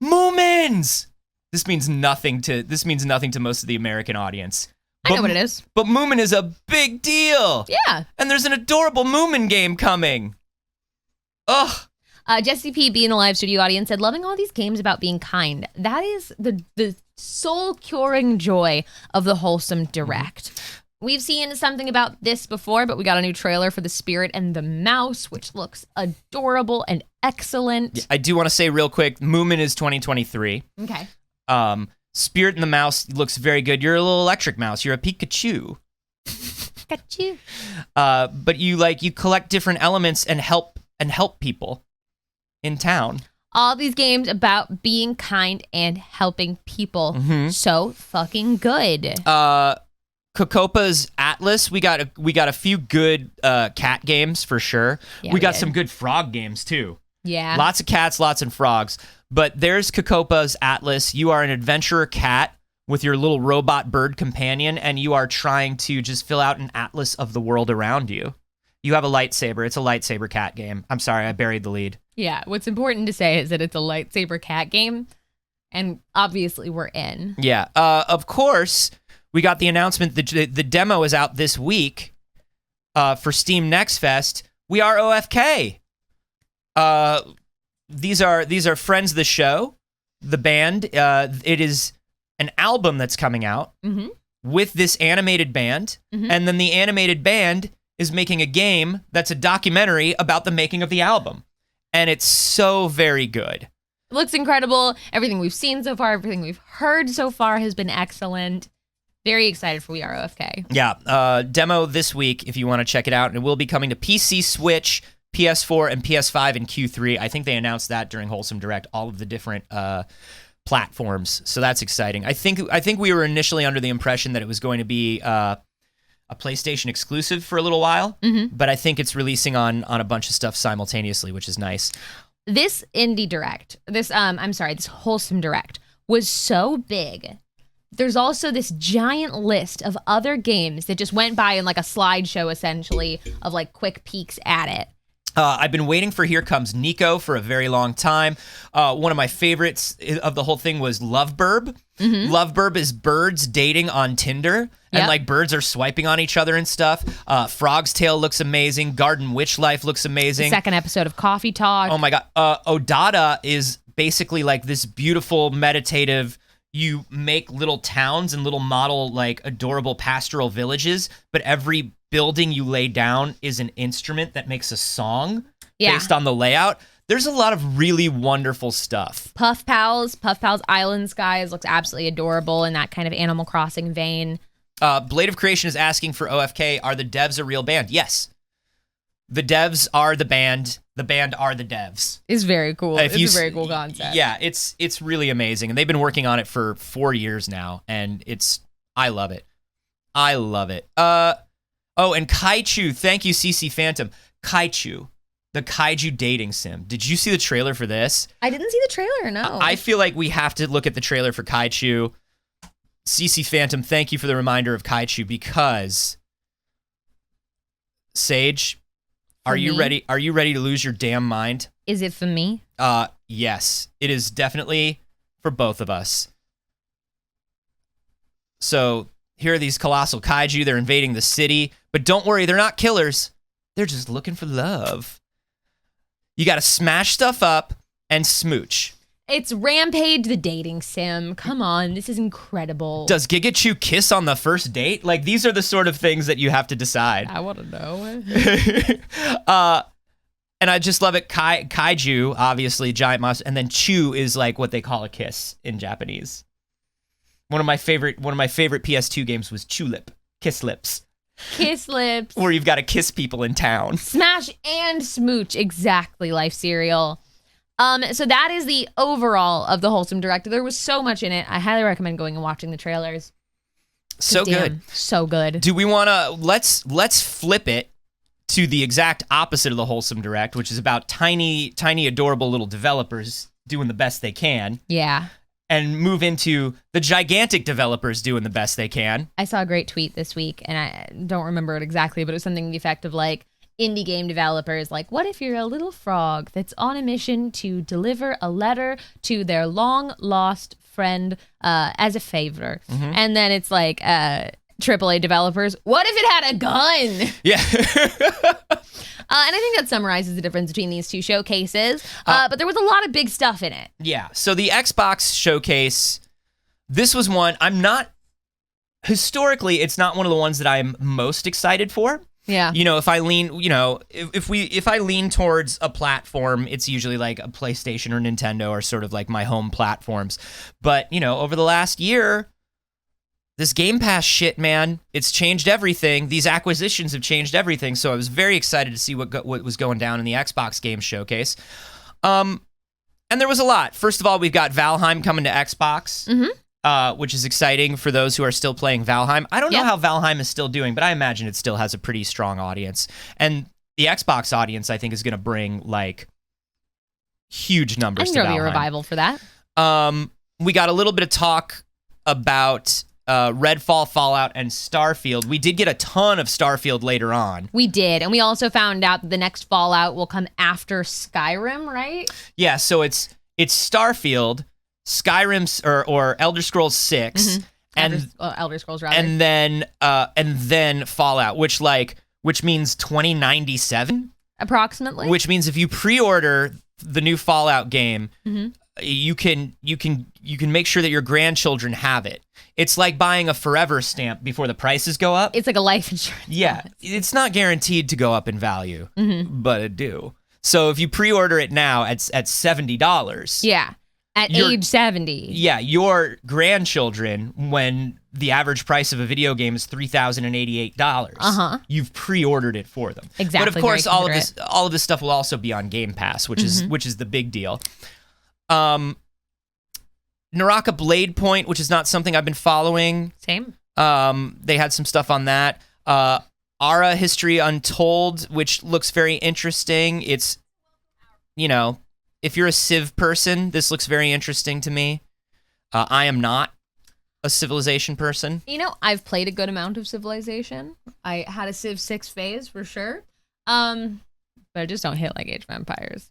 Moomins. This means nothing to most of the American audience. I know what it is. But Moomin is a big deal. Yeah. And there's an adorable Moomin game coming. Ugh. Jesse P. B in the live studio audience said, loving all these games about being kind. That is the soul-curing joy of the Wholesome Direct. We've seen something about this before, but we got a new trailer for The Spirit and the Mouse, which looks adorable and excellent. Yeah, I do want to say real quick, Moomin is 2023. Okay. Spirit and the Mouse looks very good. You're a little electric mouse. You're a Pikachu. Pikachu. But you collect different elements and help people in town. All these games about being kind and helping people. So fucking good. Cocopa's Atlas. We got a few good cat games for sure. Yeah, we got some good frog games too. Yeah. Lots of cats, lots of frogs. But there's Cocopa's Atlas. You are an adventurer cat with your little robot bird companion, and you are trying to just fill out an atlas of the world around you. You have a lightsaber. It's a lightsaber cat game. I'm sorry, I buried the lead. Yeah, what's important to say is that it's a lightsaber cat game, and obviously we're in. Yeah, of course, we got the announcement that the demo is out this week for Steam Next Fest. We are OFK. These are friends of the show, the band. It is an album that's coming out with this animated band, and then the animated band is making a game that's a documentary about the making of the album. and it's so very good. It looks incredible. Everything we've seen so far, everything we've heard so far has been excellent. Very excited for We Are OFK. Yeah, demo this week if you want to check it out. It will be coming to PC, Switch, PS4, and PS5 in Q3. I think they announced that during Wholesome Direct, all of the different platforms. So that's exciting. I think we were initially under the impression that it was going to be a PlayStation exclusive for a little while, but I think it's releasing on a bunch of stuff simultaneously, which is nice. This indie direct, this Wholesome Direct was so big. There's also this giant list of other games that just went by in like a slideshow, essentially, of like quick peeks at it. I've been waiting for Here Comes Nico for a very long time. One of my favorites of the whole thing was Loveburb. Loveburb is birds dating on Tinder, and like birds are swiping on each other and stuff. Frog's Tale looks amazing. Garden Witch Life looks amazing. The second episode of Coffee Talk. Oh my God. Odada is basically like this beautiful meditative. You make little towns and little model like adorable pastoral villages, but every building you lay down is an instrument that makes a song based on the layout. There's a lot of really wonderful stuff. Puff Pals Island Skies looks absolutely adorable in that kind of Animal Crossing vein. Blade of Creation is asking for OFK. Are the devs a real band? Yes. The devs are the band. The band are the devs. It's very cool. It's a very cool concept. Yeah, it's really amazing. And they've been working on it for 4 years now. And I love it. I love it. Oh, and Kaichu. Thank you, CC Phantom. Kaichu, the kaiju dating sim. Did you see the trailer for this? I didn't see the trailer, no. I feel like we have to look at the trailer for Kaichu. CC Phantom, thank you for the reminder of Kaichu because Saige, are you ready? Are you ready to lose your damn mind? Is it for me? Yes. It is definitely for both of us. So here are these colossal kaiju. They're invading the city. But don't worry, they're not killers. They're just looking for love. You got to smash stuff up and smooch. It's Rampage the dating sim. Come on, this is incredible. Does Gigachu kiss on the first date? Like, these are the sort of things that you have to decide. I want to know. And I just love it. Kaiju, obviously, giant monster. And then Chu is like what they call a kiss in Japanese. One of my favorite PS2 games was Chulip, Kiss Lips. Kiss Lips. Where you've got to kiss people in town. Smash and smooch, exactly, Life Cereal. So that is the overall of the Wholesome Direct. There was so much in it. I highly recommend going and watching the trailers. So good. So good. Do we want to, let's flip it to the exact opposite of the Wholesome Direct, which is about tiny, adorable little developers doing the best they can. Yeah. And move into the gigantic developers doing the best they can. I saw a great tweet this week, and I don't remember it exactly, but it was something to the effect of like, indie game developers, like, what if you're a little frog that's on a mission to deliver a letter to their long-lost friend as a favor? And then it's like, AAA developers, what if it had a gun? Yeah. And I think that summarizes the difference between these two showcases. But there was a lot of big stuff in it. Yeah. So the Xbox showcase, this was one historically, it's not one of the ones that I'm most excited for. Yeah. You know, if I lean, if I lean towards a platform, it's usually like a PlayStation or Nintendo or sort of like my home platforms. But, over the last year, this Game Pass shit, man, it's changed everything. These acquisitions have changed everything. So I was very excited to see what was going down in the Xbox Game Showcase. And there was a lot. First of all, we've got Valheim coming to Xbox, which is exciting for those who are still playing Valheim. I don't know how Valheim is still doing, but I imagine it still has a pretty strong audience. And the Xbox audience, I think, is going to bring, like, huge numbers to Valheim. I think there'll be a revival for that. We got a little bit of talk about Redfall, Fallout, and Starfield. We did get a ton of Starfield later on. We did, and we also found out that the next Fallout will come after Skyrim, right? Yeah, so it's Starfield, Skyrim, or Elder Scrolls 6, and Elder Scrolls rather, and then Fallout, which means 2097 approximately. Which means if you pre-order the new Fallout game, you can make sure that your grandchildren have it. It's like buying a forever stamp before the prices go up. It's like a life insurance. Yeah, it's not guaranteed to go up in value, but it do. So if you pre-order it now at $70, Yeah. At age 70. Yeah, your grandchildren, when the average price of a video game is $3,088, you've pre-ordered it for them. Exactly. But of course, all of this stuff will also be on Game Pass, which is the big deal. Naraka Blade Point, which is not something I've been following. Same. They had some stuff on that. Ara History Untold, which looks very interesting. It's, if you're a Civ person, this looks very interesting to me. I am not a Civilization person. I've played a good amount of Civilization. I had a Civ 6 phase for sure. But I just don't hit like Age of Empires.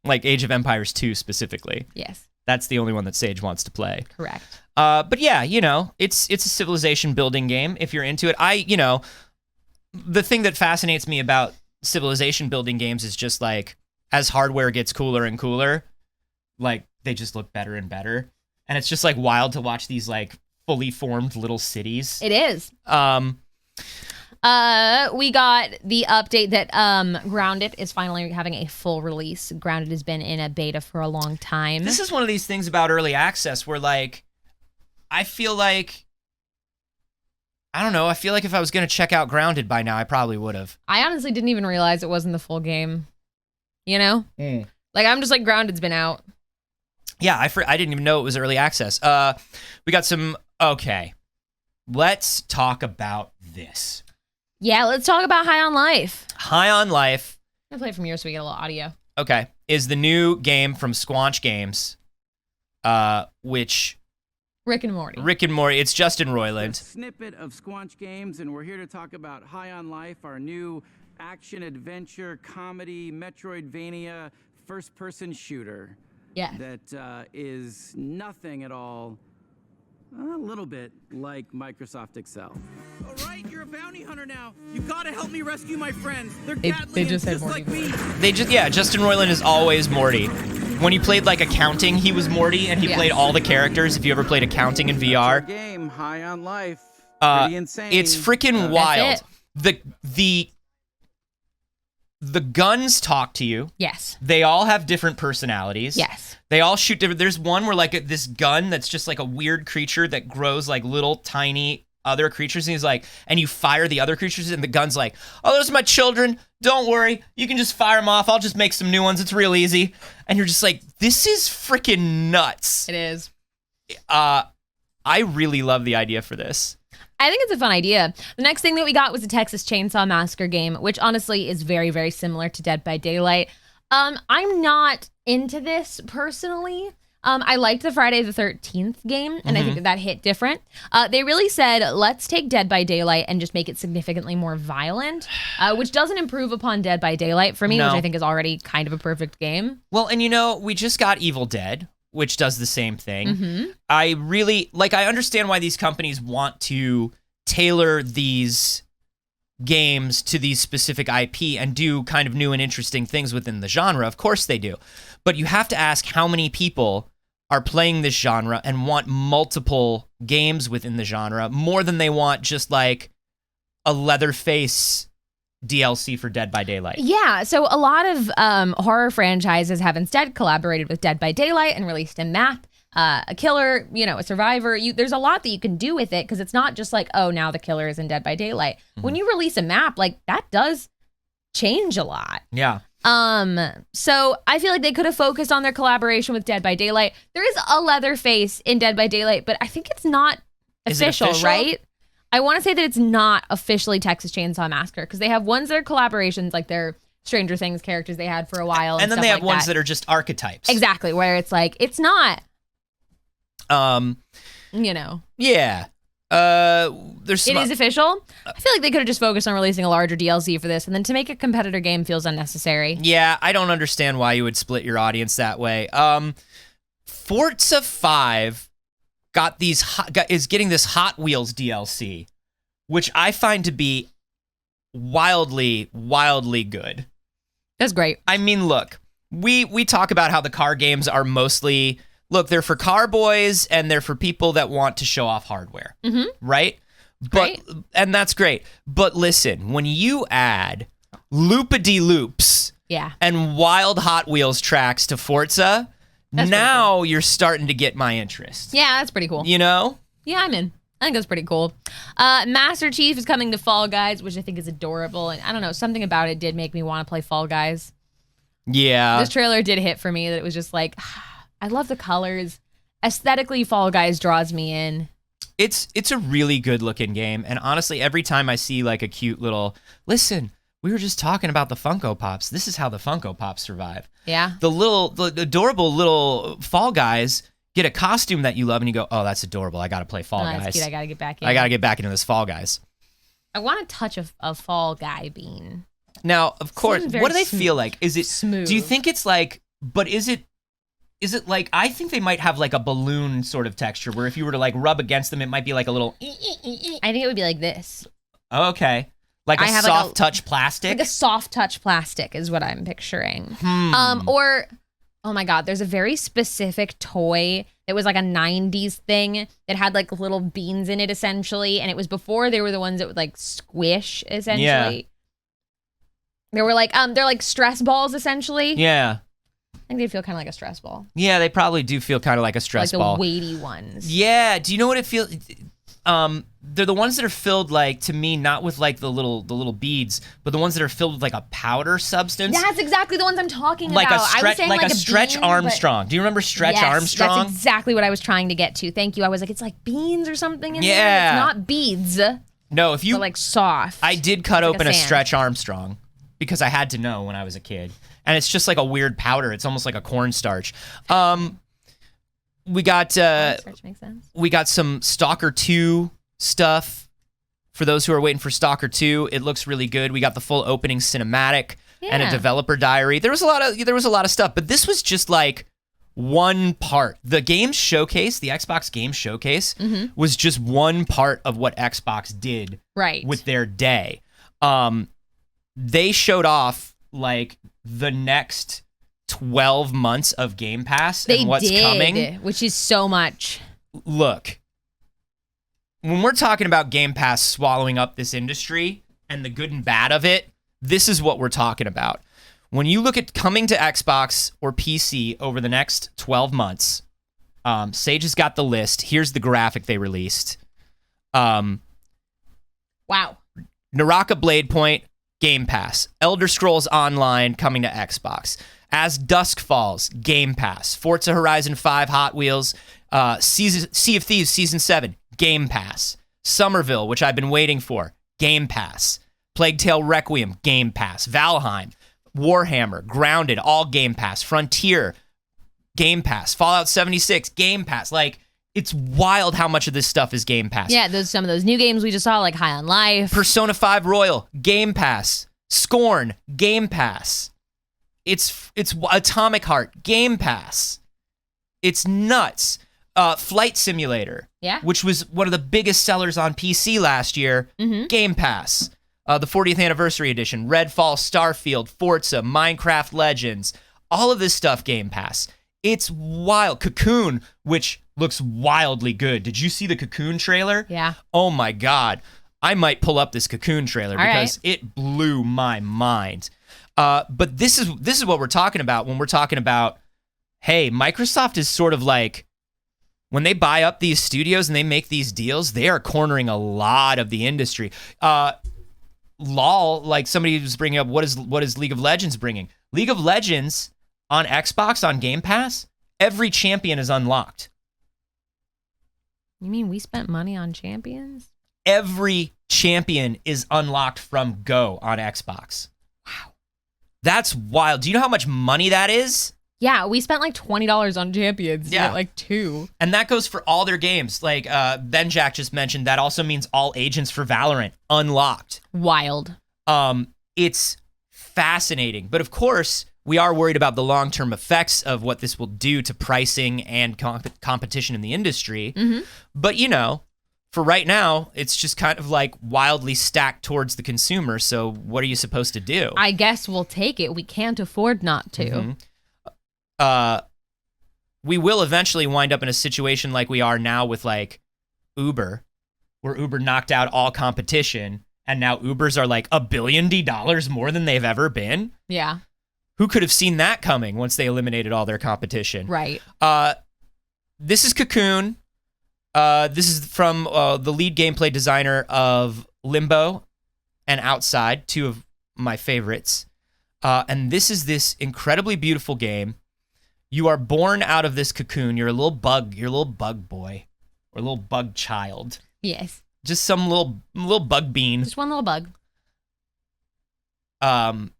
Like Age of Empires 2 specifically. Yes. That's the only one that Saige wants to play. Correct. But yeah, it's a civilization building game if you're into it. The thing that fascinates me about civilization building games is just like, as hardware gets cooler and cooler, like they just look better and better. And it's just like wild to watch these like fully formed little cities. It is. We got the update that Grounded is finally having a full release. Grounded has been in a beta for a long time. This is one of these things about early access where like, I feel like if I was going to check out Grounded by now, I probably would have. I honestly didn't even realize it wasn't the full game. Like, I'm just like, Grounded's been out. Yeah, I didn't even know it was early access. We got some, okay. Let's talk about this. Yeah, let's talk about High on Life. High on Life. I'm going to play it from here so we get a little audio. Okay. Is the new game from Squanch Games, which... Rick and Morty. It's Justin Roiland. A snippet of Squanch Games, and we're here to talk about High on Life, our new action-adventure, comedy, Metroidvania, first-person shooter. Yeah. That is nothing at all, a little bit like Microsoft Excel. All right, you're a bounty hunter now. You gotta help me rescue my friends. They're Gatling just like me. Justin Roiland is always Morty. When he played like accounting, he was Morty, and he played all the characters. If you ever played accounting in VR, game High on Life, pretty insane. It's freaking wild. The guns talk to you. Yes. They all have different personalities. Yes. They all shoot different. There's one where like this gun that's just like a weird creature that grows like little tiny other creatures, and he's like, and you fire the other creatures, and the gun's like, oh, those are my children. Don't worry. You can just fire them off. I'll just make some new ones. It's real easy. And you're just like, this is freaking nuts. It is. I really love the idea for this. I think it's a fun idea. The next thing that we got was a Texas Chainsaw Massacre game, which honestly is very, very similar to Dead by Daylight. I'm not into this personally. I liked the Friday the 13th game, and I think that hit different. They really said, let's take Dead by Daylight and just make it significantly more violent, which doesn't improve upon Dead by Daylight for me, which I think is already kind of a perfect game. Well, and we just got Evil Dead, which does the same thing. I understand why these companies want to tailor these games to these specific IP and do kind of new and interesting things within the genre. Of course they do. But you have to ask how many people are playing this genre and want multiple games within the genre more than they want just like a Leatherface DLC for Dead by Daylight. Yeah, so a lot of horror franchises have instead collaborated with Dead by Daylight and released a map, a killer, a survivor. There's a lot that you can do with it because it's not just like, oh, now the killer is in Dead by Daylight. When you release a map, like that does change a lot. Yeah. So I feel like they could have focused on their collaboration with Dead by Daylight. There is a Leatherface in Dead by Daylight, but I think it's not official, right? I want to say that it's not officially Texas Chainsaw Massacre because they have ones that are collaborations, like their Stranger Things characters they had for a while. And then they have ones that are just archetypes. Exactly, where it's like, it's not. Yeah. It is official. I feel like they could have just focused on releasing a larger DLC for this, and then to make a competitor game feels unnecessary. Yeah, I don't understand why you would split your audience that way. Forza 5 is getting this Hot Wheels DLC, which I find to be wildly, wildly good. That's great. I mean, look, we talk about how the car games are mostly, they're for car boys and they're for people that want to show off hardware, right? And that's great. But listen, when you add loop-a-de-loops Yeah. and wild Hot Wheels tracks to Forza, That's now you're starting to get my interest. Yeah, that's pretty cool. You know? Yeah, I'm in. I think that's pretty cool. Master Chief is coming to Fall Guys, which I think is adorable. And I don't know, something about it did make me want to play Fall Guys. Yeah. This trailer did hit for me that it was just like, I love the colors. Aesthetically, Fall Guys draws me in. It's a really good looking game. And honestly, every time I see like a cute little, listen, we were just talking about the Funko Pops. This is how the Funko Pops survive. Yeah. The adorable little Fall Guys get a costume that you love and you go, oh, that's adorable. I got to play Fall Guys. That's cute. I got to get back in. I got to get back into this Fall Guys. I want to touch a Fall Guy bean. Now, of course, Seems very what do they feel like? Is it smooth? Do you think it's like, but is it like, I think they might have like a balloon sort of texture where if you were to like rub against them, it might be like a little. I think it would be like this. Okay. Like a soft touch plastic? Like a soft touch plastic is what I'm picturing. Or, oh my God, there's a very specific toy that was like a 90s thing that had like little beans in it essentially. And it was before they were the ones that would like squish essentially. Yeah. They were like, they're like stress balls essentially. Yeah. I think they feel kind of like a stress ball. Yeah, they probably do feel kind of like a stress ball. Like the weighty ones. Yeah. Do you know what it feels? They're the ones that are filled like, to me, not with like the little beads, but the ones that are filled with like a powder substance. That's exactly the ones I'm talking like about. A I was saying like a bean, Stretch Armstrong. Do you remember Stretch Armstrong? That's exactly what I was trying to get to. Thank you. I was like, it's like beans or something in there. Yeah. It's not beads. No, if you But like soft. I did cut like open a a sand. Stretch Armstrong because I had to know when I was a kid. And it's just like a weird powder. It's almost like a cornstarch. We got Cornstarch makes sense. we got some Stalker 2 stuff. For those who are waiting for Stalker 2, it looks really good. We got the full opening cinematic and a Yeah. developer diary. There was a lot of stuff, but this was just like one part. The game showcase, the Xbox Game Showcase, was just one part of what Xbox did Right. with their day. They showed off like the next 12 months of Game Pass They and what's did, coming. which is so much. Look, when we're talking about Game Pass swallowing up this industry and the good and bad of it, this is what we're talking about. When you look at coming to Xbox or PC over the next 12 months, Saige has got the list. Here's the graphic they released. Wow. Naraka Blade Point, Game Pass. Elder Scrolls Online coming to Xbox. As Dusk Falls, Game Pass. Forza Horizon 5 Hot Wheels, Sea of Thieves Season 7, Game Pass. Somerville, which I've been waiting for, Game Pass. Plague Tale Requiem, Game Pass. Valheim, Warhammer, Grounded, all Game Pass. Frontier, Game Pass. Fallout 76, Game Pass. Like, it's wild how much of this stuff is Game Pass. Yeah, some of those new games we just saw, like High on Life. Persona 5 Royal, Game Pass. Scorn, Game Pass. It's Atomic Heart, Game Pass. It's nuts. Flight Simulator, Yeah. which was one of the biggest sellers on PC last year, Game Pass. The 40th Anniversary Edition, Redfall, Starfield, Forza, Minecraft Legends, all of this stuff, Game Pass. It's wild. Cocoon, which looks wildly good. Did you see the Cocoon trailer? Yeah. Oh my God. I might pull up this Cocoon trailer All because it blew my mind. But this is what we're talking about when we're talking about, hey, Microsoft is sort of like, when they buy up these studios and they make these deals, they are cornering a lot of the industry. LOL, like somebody was bringing up, what is League of Legends bringing? League of Legends on Xbox, on Game Pass, every champion is unlocked. You mean we spent money on champions? Every champion is unlocked from Go on Xbox. Wow. That's wild. Do you know how much money that is? Yeah, we spent like $20 on champions. Yeah. Yeah, like 2. And that goes for all their games. Like Ben Jack just mentioned, that also means all agents for Valorant unlocked. Wild. It's fascinating. But of course, we are worried about the long-term effects of what this will do to pricing and competition in the industry. But, you know, for right now, it's just kind of like wildly stacked towards the consumer. So what are you supposed to do? I guess we'll take it. We can't afford not to. We will eventually wind up in a situation like we are now with like Uber, where Uber knocked out all competition and now Ubers are like $1 billion more than they've ever been. Yeah. Who could have seen that coming once they eliminated all their competition? Right. This is Cocoon. This is from the lead gameplay designer of Limbo and Outside, two of my favorites. And this is this incredibly beautiful game. You are born out of this cocoon. You're a little bug. You're a little bug boy or a little bug child. Yes. Just some little bug bean. Just one little bug. And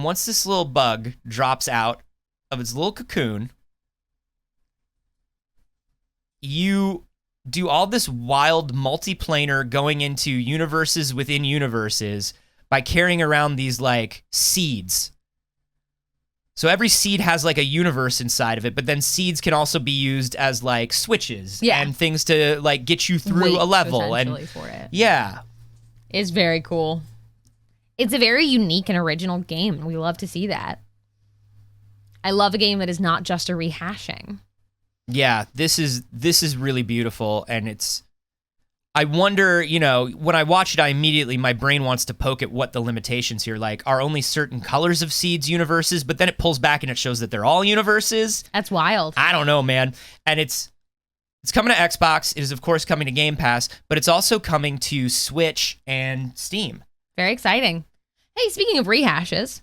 once this little bug drops out of its little cocoon, you do all this wild multiplanar going into universes within universes by carrying around these like seeds. So every seed has like a universe inside of it, but then seeds can also be used as like switches and things to like get you through a level. And for it. Yeah. It's very cool. It's a very unique and original game. We love to see that. I love a game that is not just a rehashing. Yeah, this is really beautiful, and I wonder, when I watch it, my brain wants to poke at what the limitations here, like, are only certain colors of seeds universes, but then it pulls back and it shows that they're all universes. That's wild. I don't know, man. And it's coming to Xbox. It is, of course, coming to Game Pass, but it's also coming to Switch and Steam. Very exciting. Hey, speaking of rehashes,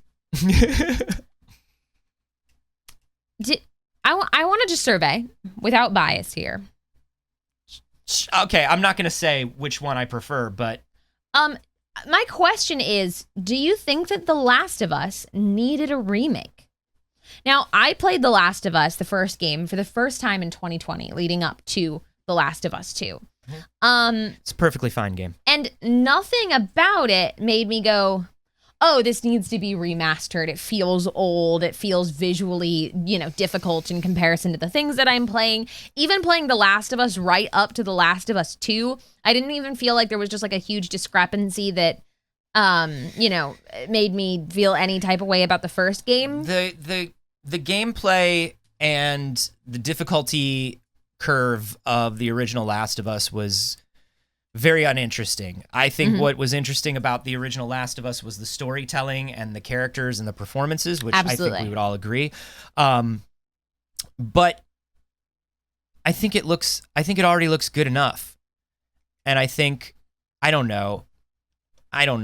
I want to just survey without bias here. Okay, I'm not going to say which one I prefer, but my question is, do you think that The Last of Us needed a remake? Now, I played The Last of Us, the first game, for the first time in 2020, leading up to The Last of Us 2. It's a perfectly fine game. And nothing about it made me go, oh, this needs to be remastered. It feels old. It feels visually, difficult in comparison to the things that I'm playing. Even playing The Last of Us right up to The Last of Us 2, I didn't even feel like there was just like a huge discrepancy that, made me feel any type of way about the first game. The gameplay and the difficulty curve of the original Last of Us was very uninteresting. I think what was interesting about the original Last of Us was the storytelling and the characters and the performances, which Absolutely. I think we would all agree. But I think it already looks good enough. And I don't know. I don't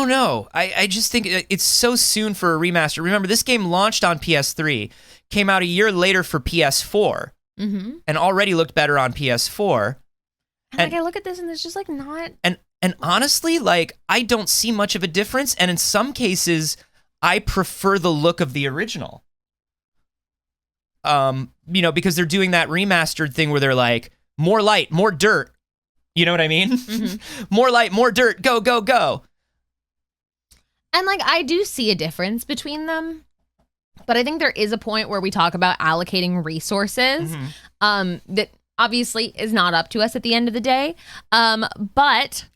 know. I just think it's so soon for a remaster. Remember, this game launched on PS3, came out a year later for PS4, and already looked better on PS4. And I look at this and it's just like not. And honestly, like, I don't see much of a difference. And in some cases, I prefer the look of the original. Because they're doing that remastered thing where they're like, more light, more dirt. You know what I mean? More light, more dirt. Go, go, go. And like, I do see a difference between them, but I think there is a point where we talk about allocating resources that obviously is not up to us at the end of the day. But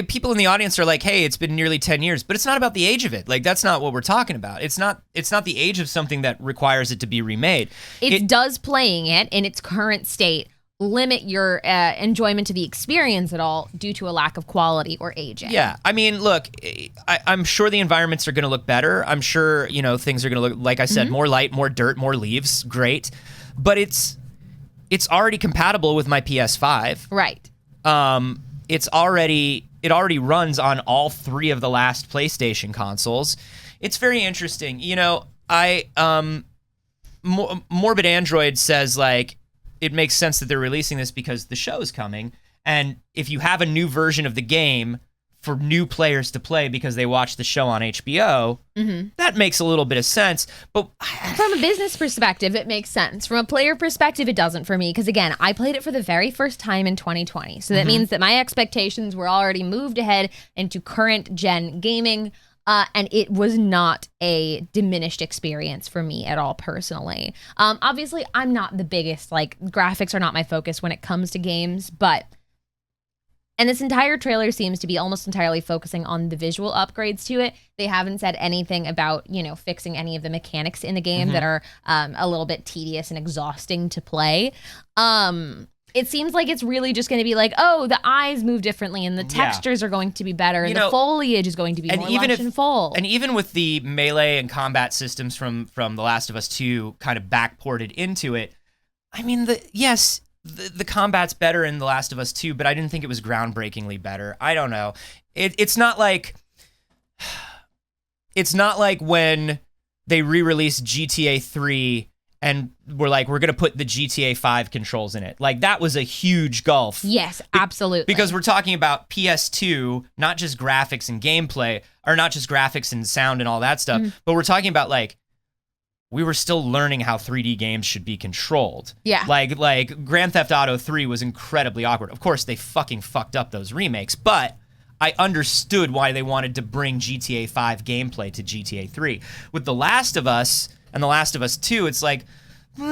people in the audience are like, hey, it's been nearly 10 years, but it's not about the age of it. Like, that's not what we're talking about. It's not the age of something that requires it to be remade. It does playing it in its current state limit your enjoyment to the experience at all due to a lack of quality or aging. Yeah. I mean, look, I'm sure the environments are going to look better. I'm sure, things are going to look, like I said, more light, more dirt, more leaves. Great. But it's already compatible with my PS5. Right. It already runs on all three of the last PlayStation consoles. It's very interesting. Morbid Android says, like, it makes sense that they're releasing this because the show is coming. And if you have a new version of the game for new players to play because they watch the show on HBO, that makes a little bit of sense. But from a business perspective, it makes sense. From a player perspective, it doesn't for me. Because again, I played it for the very first time in 2020. So that means that my expectations were already moved ahead into current gen gaming. And it was not a diminished experience for me at all personally. Obviously, I'm not the biggest, like, graphics are not my focus when it comes to games, but And this entire trailer seems to be almost entirely focusing on the visual upgrades to it. They haven't said anything about, fixing any of the mechanics in the game that are a little bit tedious and exhausting to play. It seems like it's really just going to be like, oh, the eyes move differently and the textures are going to be better and the foliage is going to be more lush and full. And even with the melee and combat systems from The Last of Us 2 kind of backported into it, I mean, the combat's better in The Last of Us 2, but I didn't think it was groundbreakingly better. I don't know. It's not like when they re-released GTA 3 and we're going to put the GTA 5 controls in it. Like, that was a huge gulf. Yes, absolutely. Because we're talking about PS2, not just graphics and gameplay, or not just graphics and sound and all that stuff, but we're talking about, we were still learning how 3D games should be controlled. Yeah. Like Grand Theft Auto 3 was incredibly awkward. Of course, they fucking fucked up those remakes, but I understood why they wanted to bring GTA 5 gameplay to GTA 3. With The Last of Us and The Last of Us 2, it's like... I'm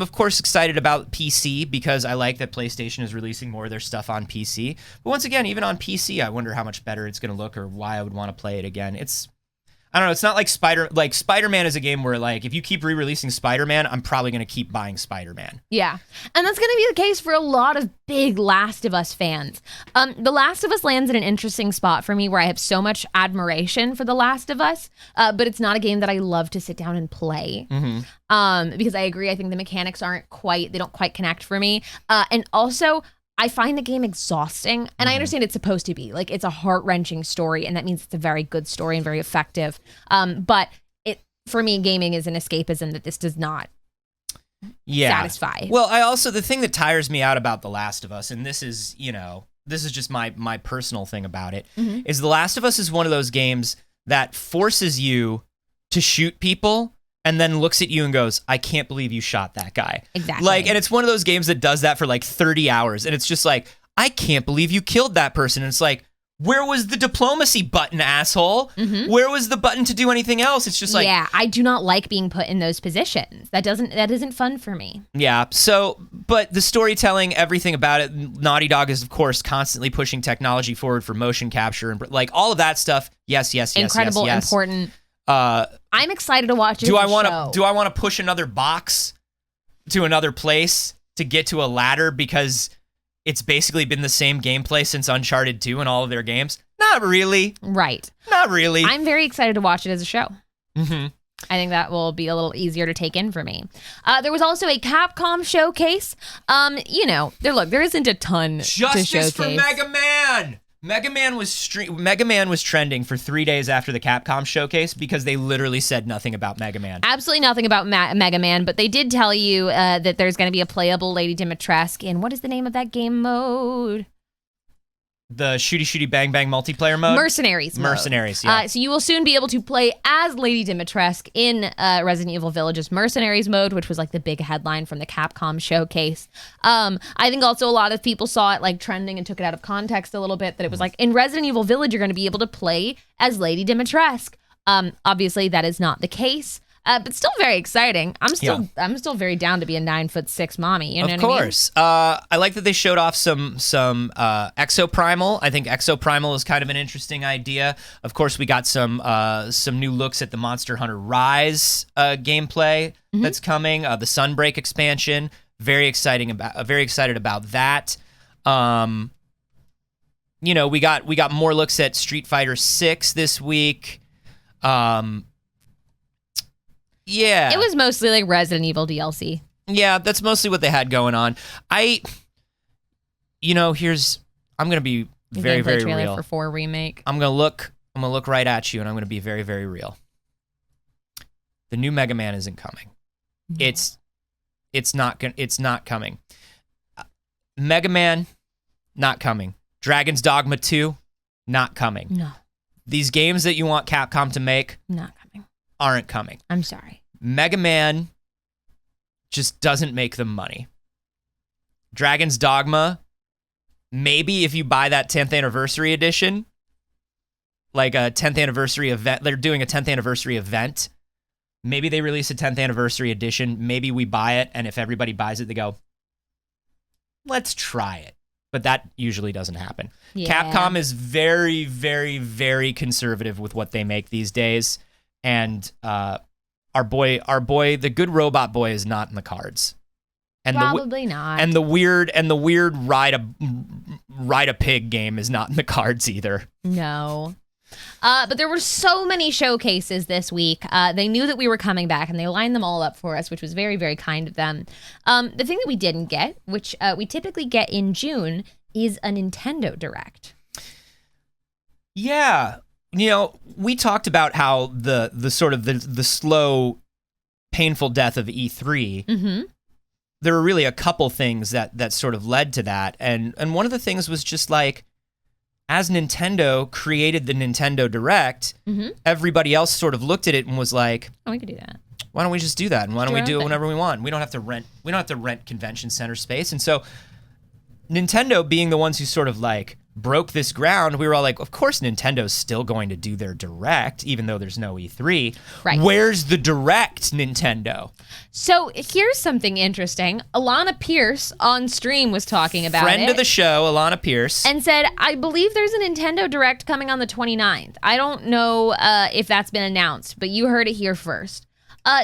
of course excited about PC because I like that PlayStation is releasing more of their stuff on PC. But once again, even on PC, I wonder how much better it's going to look or why I would want to play it again. I don't know. It's not like Spider-Man is a game where if you keep re-releasing Spider-Man, I'm probably going to keep buying Spider-Man. Yeah. And that's going to be the case for a lot of big Last of Us fans. The Last of Us lands in an interesting spot for me where I have so much admiration for The Last of Us, but it's not a game that I love to sit down and play. Because I agree. I think the mechanics they don't quite connect for me. And also, I find the game exhausting, and I understand it's supposed to be. It's a heart-wrenching story, and that means it's a very good story and very effective. But for me, gaming is an escapism that this does not satisfy. Well, the thing that tires me out about The Last of Us, and this is just my personal thing about it, is The Last of Us is one of those games that forces you to shoot people and then looks at you and goes, I can't believe you shot that guy. Exactly. And it's one of those games that does that for 30 hours. And it's just I can't believe you killed that person. And it's where was the diplomacy button, asshole? Where was the button to do anything else? It's just yeah, I do not like being put in those positions. That isn't fun for me. Yeah. So, but the storytelling, everything about it, Naughty Dog is, of course, constantly pushing technology forward for motion capture and all of that stuff. Yes. Incredible, yes. important. I'm excited to watch it. Do I want to push another box to another place to get to a ladder because it's basically been the same gameplay since Uncharted 2 and all of their games? Not really. Right. Not really. I'm very excited to watch it as a show. I think that will be a little easier to take in for me. There was also a Capcom showcase. There isn't a ton to showcase. Justice for Mega Man! Mega Man was trending for 3 days after the Capcom showcase because they literally said nothing about Mega Man. Absolutely nothing about Mega Man, but they did tell you that there's going to be a playable Lady Dimitrescu in, what is the name of that game mode? The shooty bang bang multiplayer mode? Mercenaries mode. Mercenaries, yeah. So you will soon be able to play as Lady Dimitrescu in Resident Evil Village's Mercenaries mode, which was the big headline from the Capcom showcase. I think also a lot of people saw it trending and took it out of context a little bit, that it was in Resident Evil Village, you're going to be able to play as Lady Dimitrescu. Obviously, that is not the case. But still very exciting. I'm still very down to be a 9'6" mommy. You know of what course. I mean? I like that they showed off some Exoprimal. I think Exoprimal is kind of an interesting idea. Of course, we got some new looks at the Monster Hunter Rise gameplay that's coming. The Sunbreak expansion. Very excited about that. We got more looks at Street Fighter 6 this week. Yeah. It was mostly Resident Evil DLC. Yeah, that's mostly what they had going on. I'm going to be very, very trailer real. For 4 remake. I'm going to look right at you and I'm going to be very, very real. The new Mega Man isn't coming. No. It's not coming. Mega Man, not coming. Dragon's Dogma 2, not coming. No. These games that you want Capcom to make, not coming. Aren't coming. I'm sorry. Mega Man just doesn't make them money. Dragon's Dogma, maybe if you buy that 10th anniversary edition, a 10th anniversary event, they're doing a 10th anniversary event. Maybe they release a 10th anniversary edition. Maybe we buy it, and if everybody buys it, they go, let's try it. But that usually doesn't happen. Yeah. Capcom is very, very, very conservative with what they make these days. And our boy, the good robot boy is not in the cards. And Probably not. And the weird ride a pig game is not in the cards either. No. But there were so many showcases this week. They knew that we were coming back, and they lined them all up for us, which was very, very kind of them. The thing that we didn't get, which we typically get in June, is a Nintendo Direct. Yeah. You know, we talked about how the sort of the slow, painful death of E3. Mm-hmm. There were really a couple things that sort of led to that. And one of the things was just like, as Nintendo created the Nintendo Direct, everybody else sort of looked at it and was like, "Oh, we could do that. Why don't we just do that? And why don't we do it thing. whenever we want? We don't have to rent convention center space." And so Nintendo, being the ones who sort of like broke this ground, we were all like, of course Nintendo's still going to do their Direct, even though there's no E3. Right. Where's the Direct, Nintendo? So here's something interesting. Alana Pierce on stream was talking about Friend it. of the show, Alana Pierce. And said, I believe there's a Nintendo Direct coming on the 29th. I don't know if that's been announced, but you heard it here first.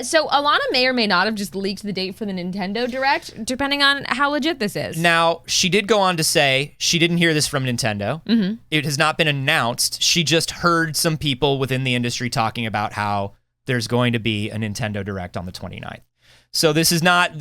So Alana may or may not have just leaked the date for the Nintendo Direct, depending on how legit this is. Now, she did go on to say she didn't hear this from Nintendo. Mm-hmm. It has not been announced. She just heard some people within the industry talking about how there's going to be a Nintendo Direct on the 29th. So this is not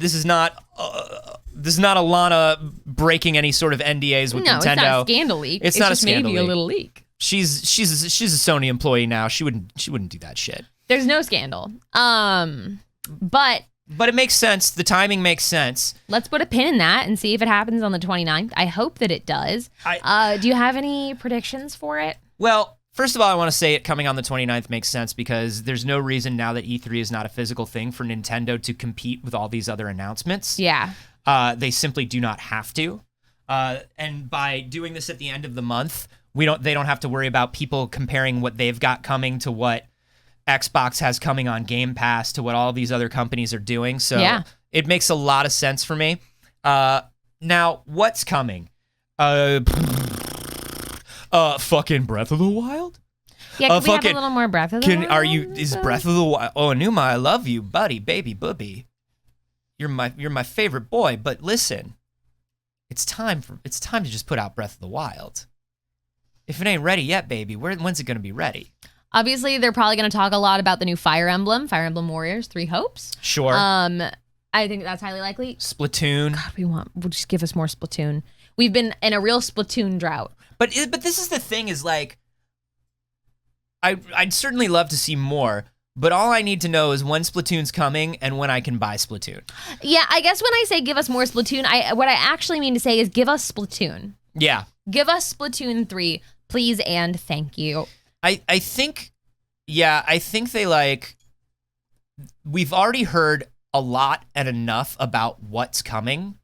Alana breaking any sort of NDAs with Nintendo. No, it's not a scandal leak. It's not just a scandal maybe leak. a little leak. She's a Sony employee now. She wouldn't do that shit. There's no scandal. But it makes sense. The timing makes sense. let's put a pin in that and see if it happens on the 29th. I hope that it does. Do you have any predictions for it? Well, first of all, I want to say it coming on the 29th makes sense because there's no reason now that E3 is not a physical thing for Nintendo to compete with all these other announcements. Yeah. They simply do not have to. And by doing this at the end of the month, they don't have to worry about people comparing what they've got coming to what Xbox has coming on Game Pass to what all these other companies are doing. So Yeah. it makes a lot of sense for me. Now, what's coming? Fucking Breath of the Wild? Yeah, can we have a little more Breath of the Wild? Is Breath of the Wild? Oh, Anuma, I love you, buddy, baby, booby. You're my favorite boy, but listen. It's time to just put out Breath of the Wild. If it ain't ready yet, baby, when's it going to be ready? Obviously, they're probably going to talk a lot about the new Fire Emblem Warriors, Three Hopes. Sure. I think that's highly likely. Splatoon. God, we'll just give us more Splatoon. We've been in a real Splatoon drought. But this is the thing is like, I'd certainly love to see more, but all I need to know is when Splatoon's coming and when I can buy Splatoon. Yeah, I guess when I say give us more Splatoon, what I actually mean to say is give us Splatoon. Yeah. Give us Splatoon 3, please and thank you. I think they like, we've already heard a lot and enough about what's coming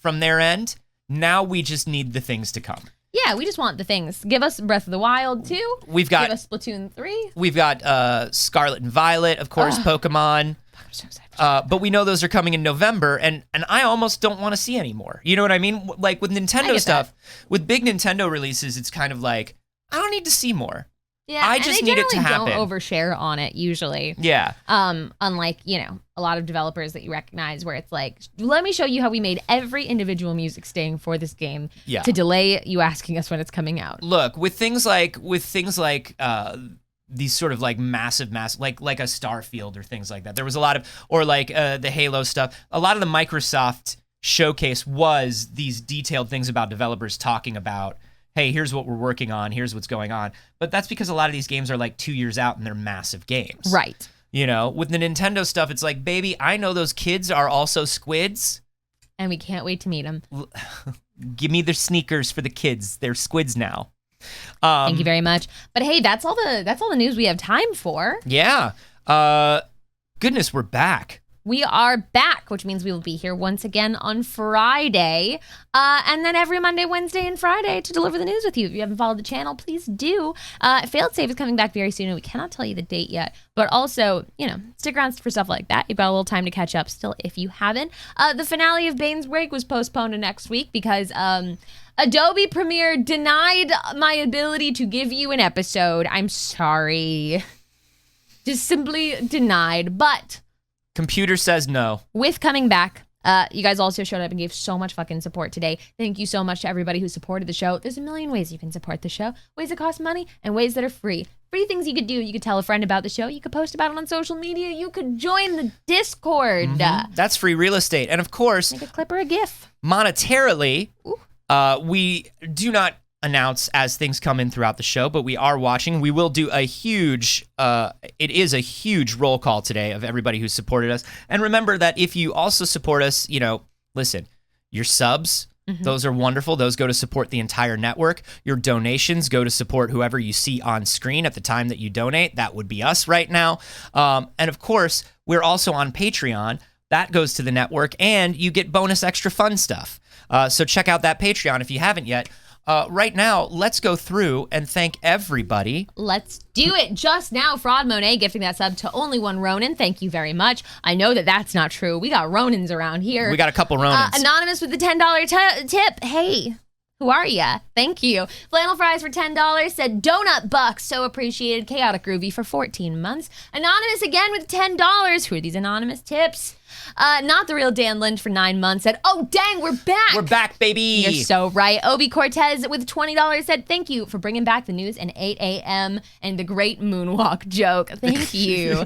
from their end. Now we just need the things to come. Yeah, we just want the things. Give us Breath of the Wild 2. Give us Splatoon 3. We've got Scarlet and Violet, of course, Pokemon. I'm so excited. But we know those are coming in November, and I almost don't want to see any more. You know what I mean? Like with Nintendo stuff, with big Nintendo releases, it's kind of like, I don't need to see more. Yeah, I just need it to happen. They don't overshare on it usually. Yeah. Unlike, a lot of developers that you recognize where it's like, let me show you how we made every individual music sting for this game to delay you asking us when it's coming out. Look, with things like these sort of like massive like a Starfield or things like that. There was a lot of, or like the Halo stuff. A lot of the Microsoft showcase was these detailed things about developers talking about, hey, here's what we're working on, here's what's going on. But that's because a lot of these games are like 2 years out and they're massive games. Right. With the Nintendo stuff, it's like, baby, I know those kids are also squids. And we can't wait to meet them. Give me their sneakers for the kids. They're squids now. Thank you very much. But hey, that's all the news we have time for. Yeah. Goodness, we're back. we are back, which means we will be here once again on Friday. And then every Monday, Wednesday, and Friday to deliver the news with you. If you haven't followed the channel, please do. Failed Save is coming back very soon, and we cannot tell you the date yet. But also, stick around for stuff like that. You've got a little time to catch up still if you haven't. The finale of Bane's Break was postponed to next week because Adobe Premiere denied my ability to give you an episode. I'm sorry. Just simply denied. But computer says no. With coming back, you guys also showed up and gave so much fucking support today. Thank you so much to everybody who supported the show. There's a million ways you can support the show. Ways that cost money and ways that are free. Free things you could do. You could tell a friend about the show. You could post about it on social media. You could join the Discord. That's free real estate. And of course, make a clip or a GIF. Monetarily, we do not announce as things come in throughout the show, but we are watching. We will do a huge, it is a huge roll call today of everybody who supported us. And remember that if you also support us, listen, your subs, those are wonderful. Those go to support the entire network. Your donations go to support whoever you see on screen at the time that you donate. That would be us right now. And of course, we're also on Patreon. That goes to the network, and you get bonus extra fun stuff. So check out that Patreon if you haven't yet. Right now, let's go through and thank everybody. Let's do it. Just now, Fraud Monet gifting that sub to only one Ronin. Thank you very much. I know that that's not true. We got Ronins around here. We got a couple Ronins. Anonymous with the $10 tip. Hey, who are ya? Thank you. Flannel Fries for $10 said Donut Buck. So appreciated. Chaotic Groovy for 14 months. Anonymous again with $10. Who are these anonymous tips? Not the real Dan Lynch for 9 months said, oh, dang, we're back. We're back, baby. You're so right. Obi Cortez with $20 said, thank you for bringing back the news and 8 a.m. and the great moonwalk joke. Thank you.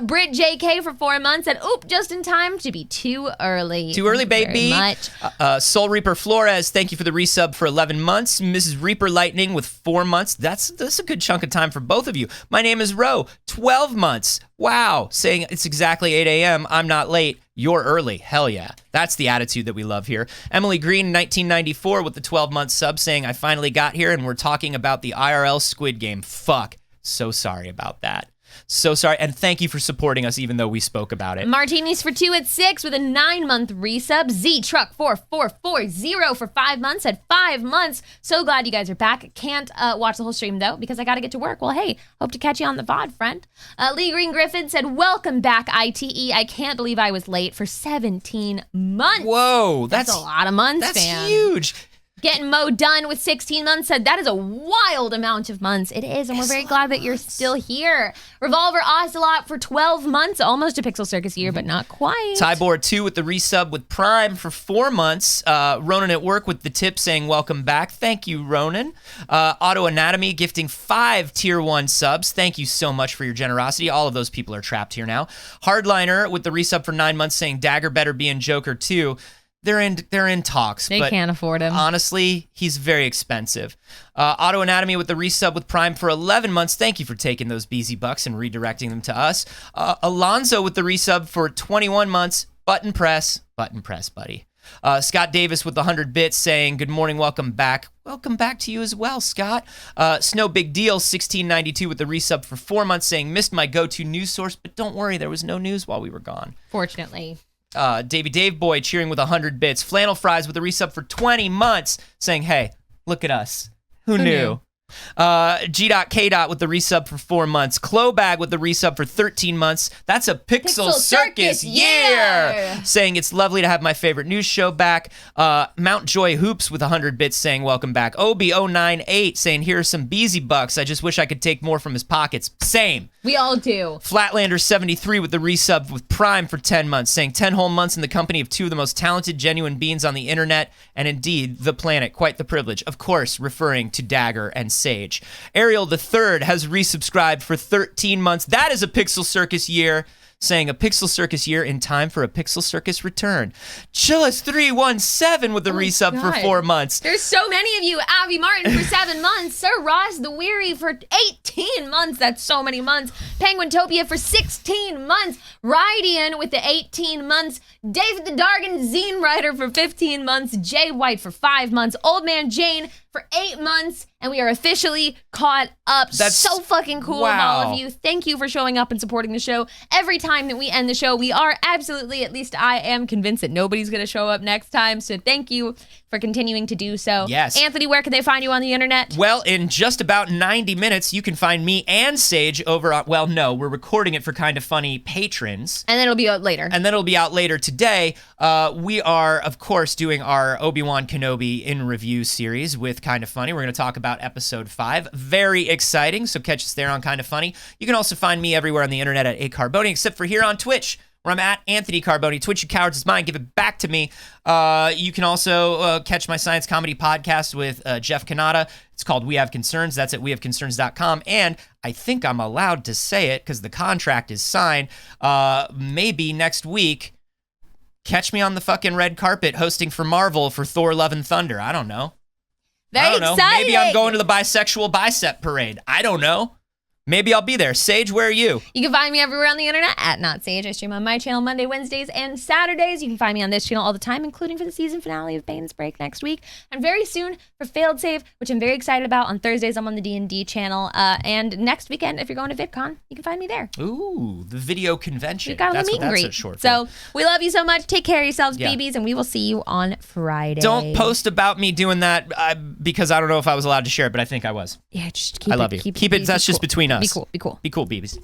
Britt JK for 4 months said, oop, just in time to be too early. Too early, baby. Very much. Soul Reaper Flores, thank you for the resub for 11 months. Mrs. Reaper Lightning with 4 months. That's a good chunk of time for both of you. My name is Ro, 12 months. Wow, saying it's exactly 8 a.m. I'm not late. You're early. Hell yeah. That's the attitude that we love here. Emily Green, 1994, with the 12-month sub, saying, I finally got here and we're talking about the IRL Squid Game. Fuck. So sorry about that. So sorry, and thank you for supporting us even though we spoke about it. Martinis for 2 at 6 with a 9-month resub. Z Truck 4440 for 5 months at 5 months. So glad you guys are back. Can't watch the whole stream though because I got to get to work. Well, hey, hope to catch you on the VOD, friend. Lee Green Griffin said, welcome back, ITE. I can't believe I was late for 17 months. Whoa, that's a lot of months, that's fam. Huge. Getting Mo done with 16 months said that is a wild amount of months. It is, and we're very glad that you're still here. Revolver Ocelot for 12 months, almost a Pixel Circus year, but not quite. Tybor 2 with the resub with Prime for 4 months. Ronan at work with the tip saying welcome back. Thank you, Ronan. Auto Anatomy gifting 5 tier 1 subs. Thank you so much for your generosity. All of those people are trapped here now. Hardliner with the resub for 9 months saying Dagger better be in Joker 2. They're in talks. They can't afford him. Honestly, he's very expensive. Auto Anatomy with the resub with Prime for 11 months. Thank you for taking those BZ bucks and redirecting them to us. Alonzo with the resub for 21 months. Button press, buddy. Scott Davis with the 100 bits saying, good morning, welcome back. Welcome back to you as well, Scott. Snow Big Deal 1692 with the resub for 4 months saying, missed my go-to news source, but don't worry, there was no news while we were gone. Fortunately. Davey Dave Boy cheering with 100 bits. Flannel Fries with a resub for 20 months saying, hey, look at us. Who knew? G.K. with the resub for 4 months. Clobag with the resub for 13 months. That's a Pixel Circus year! Saying it's lovely to have my favorite news show back. Mount Joy Hoops with 100 bits saying welcome back. Obi098 saying here are some Beezy bucks. I just wish I could take more from his pockets. Same. We all do. Flatlander73 with the resub with Prime for 10 months, saying 10 whole months in the company of 2 of the most talented, genuine beings on the internet, and indeed, the planet. Quite the privilege. Of course, referring to Dagger and Saige. Ariel III has resubscribed for 13 months. That is a Pixel Circus year. Saying a Pixel Circus year in time for a Pixel Circus return. Chillis317 with the resub for 4 months. There's so many of you. Avi Martin for 7 months. Sir Ross the Weary for 18 months. That's so many months. Penguintopia for 16 months. Rydian with the 18 months. David the Dargan Zine Writer for 15 months. Jay White for 5 months. Old Man Jane for 8 months. And we are officially caught up. That's so fucking cool of all of you. Thank you for showing up and supporting the show every time time that we end the show. We are absolutely, at least I am convinced that nobody's going to show up next time. So thank you for continuing to do so. Yes. Anthony, where can they find you on the internet? Well, in just about 90 minutes, you can find me and Saige over on, well, no, we're recording it for Kind of Funny patrons. And then it'll be out later. And then it'll be out later today. We are, of course, doing our Obi-Wan Kenobi in review series with Kind of Funny. We're going to talk about episode 5. Very exciting, so catch us there on Kind of Funny. You can also find me everywhere on the internet at Carboni, except for here on Twitch, where I'm at Anthony Carboni. Twitch, you cowards, is mine. Give it back to me. You can also catch my science comedy podcast with Jeff Kanata. It's called We Have Concerns. That's at wehaveconcerns.com. And I think I'm allowed to say it because the contract is signed. Maybe next week, catch me on the fucking red carpet hosting for Marvel for Thor Love and Thunder. I don't know. Very exciting. Maybe I'm going to the bisexual bicep parade. I don't know. Maybe I'll be there. Saige, where are you? You can find me everywhere on the internet at Not Saige. I stream on my channel Monday, Wednesdays, and Saturdays. You can find me on this channel all the time, including for the season finale of Bane's Break next week. And very soon for Failed Save, which I'm very excited about. On Thursdays, I'm on the D&D channel. And next weekend, if you're going to VidCon, you can find me there. Ooh, the video convention. We got a meet and greet. So we love you so much. Take care of yourselves, babies, and we will see you on Friday. Don't post about me doing that because I don't know if I was allowed to share it, but I think I was. Yeah, just keep it. I love you. Keep it. That's just between us. Be cool. Be cool. Be cool, babies.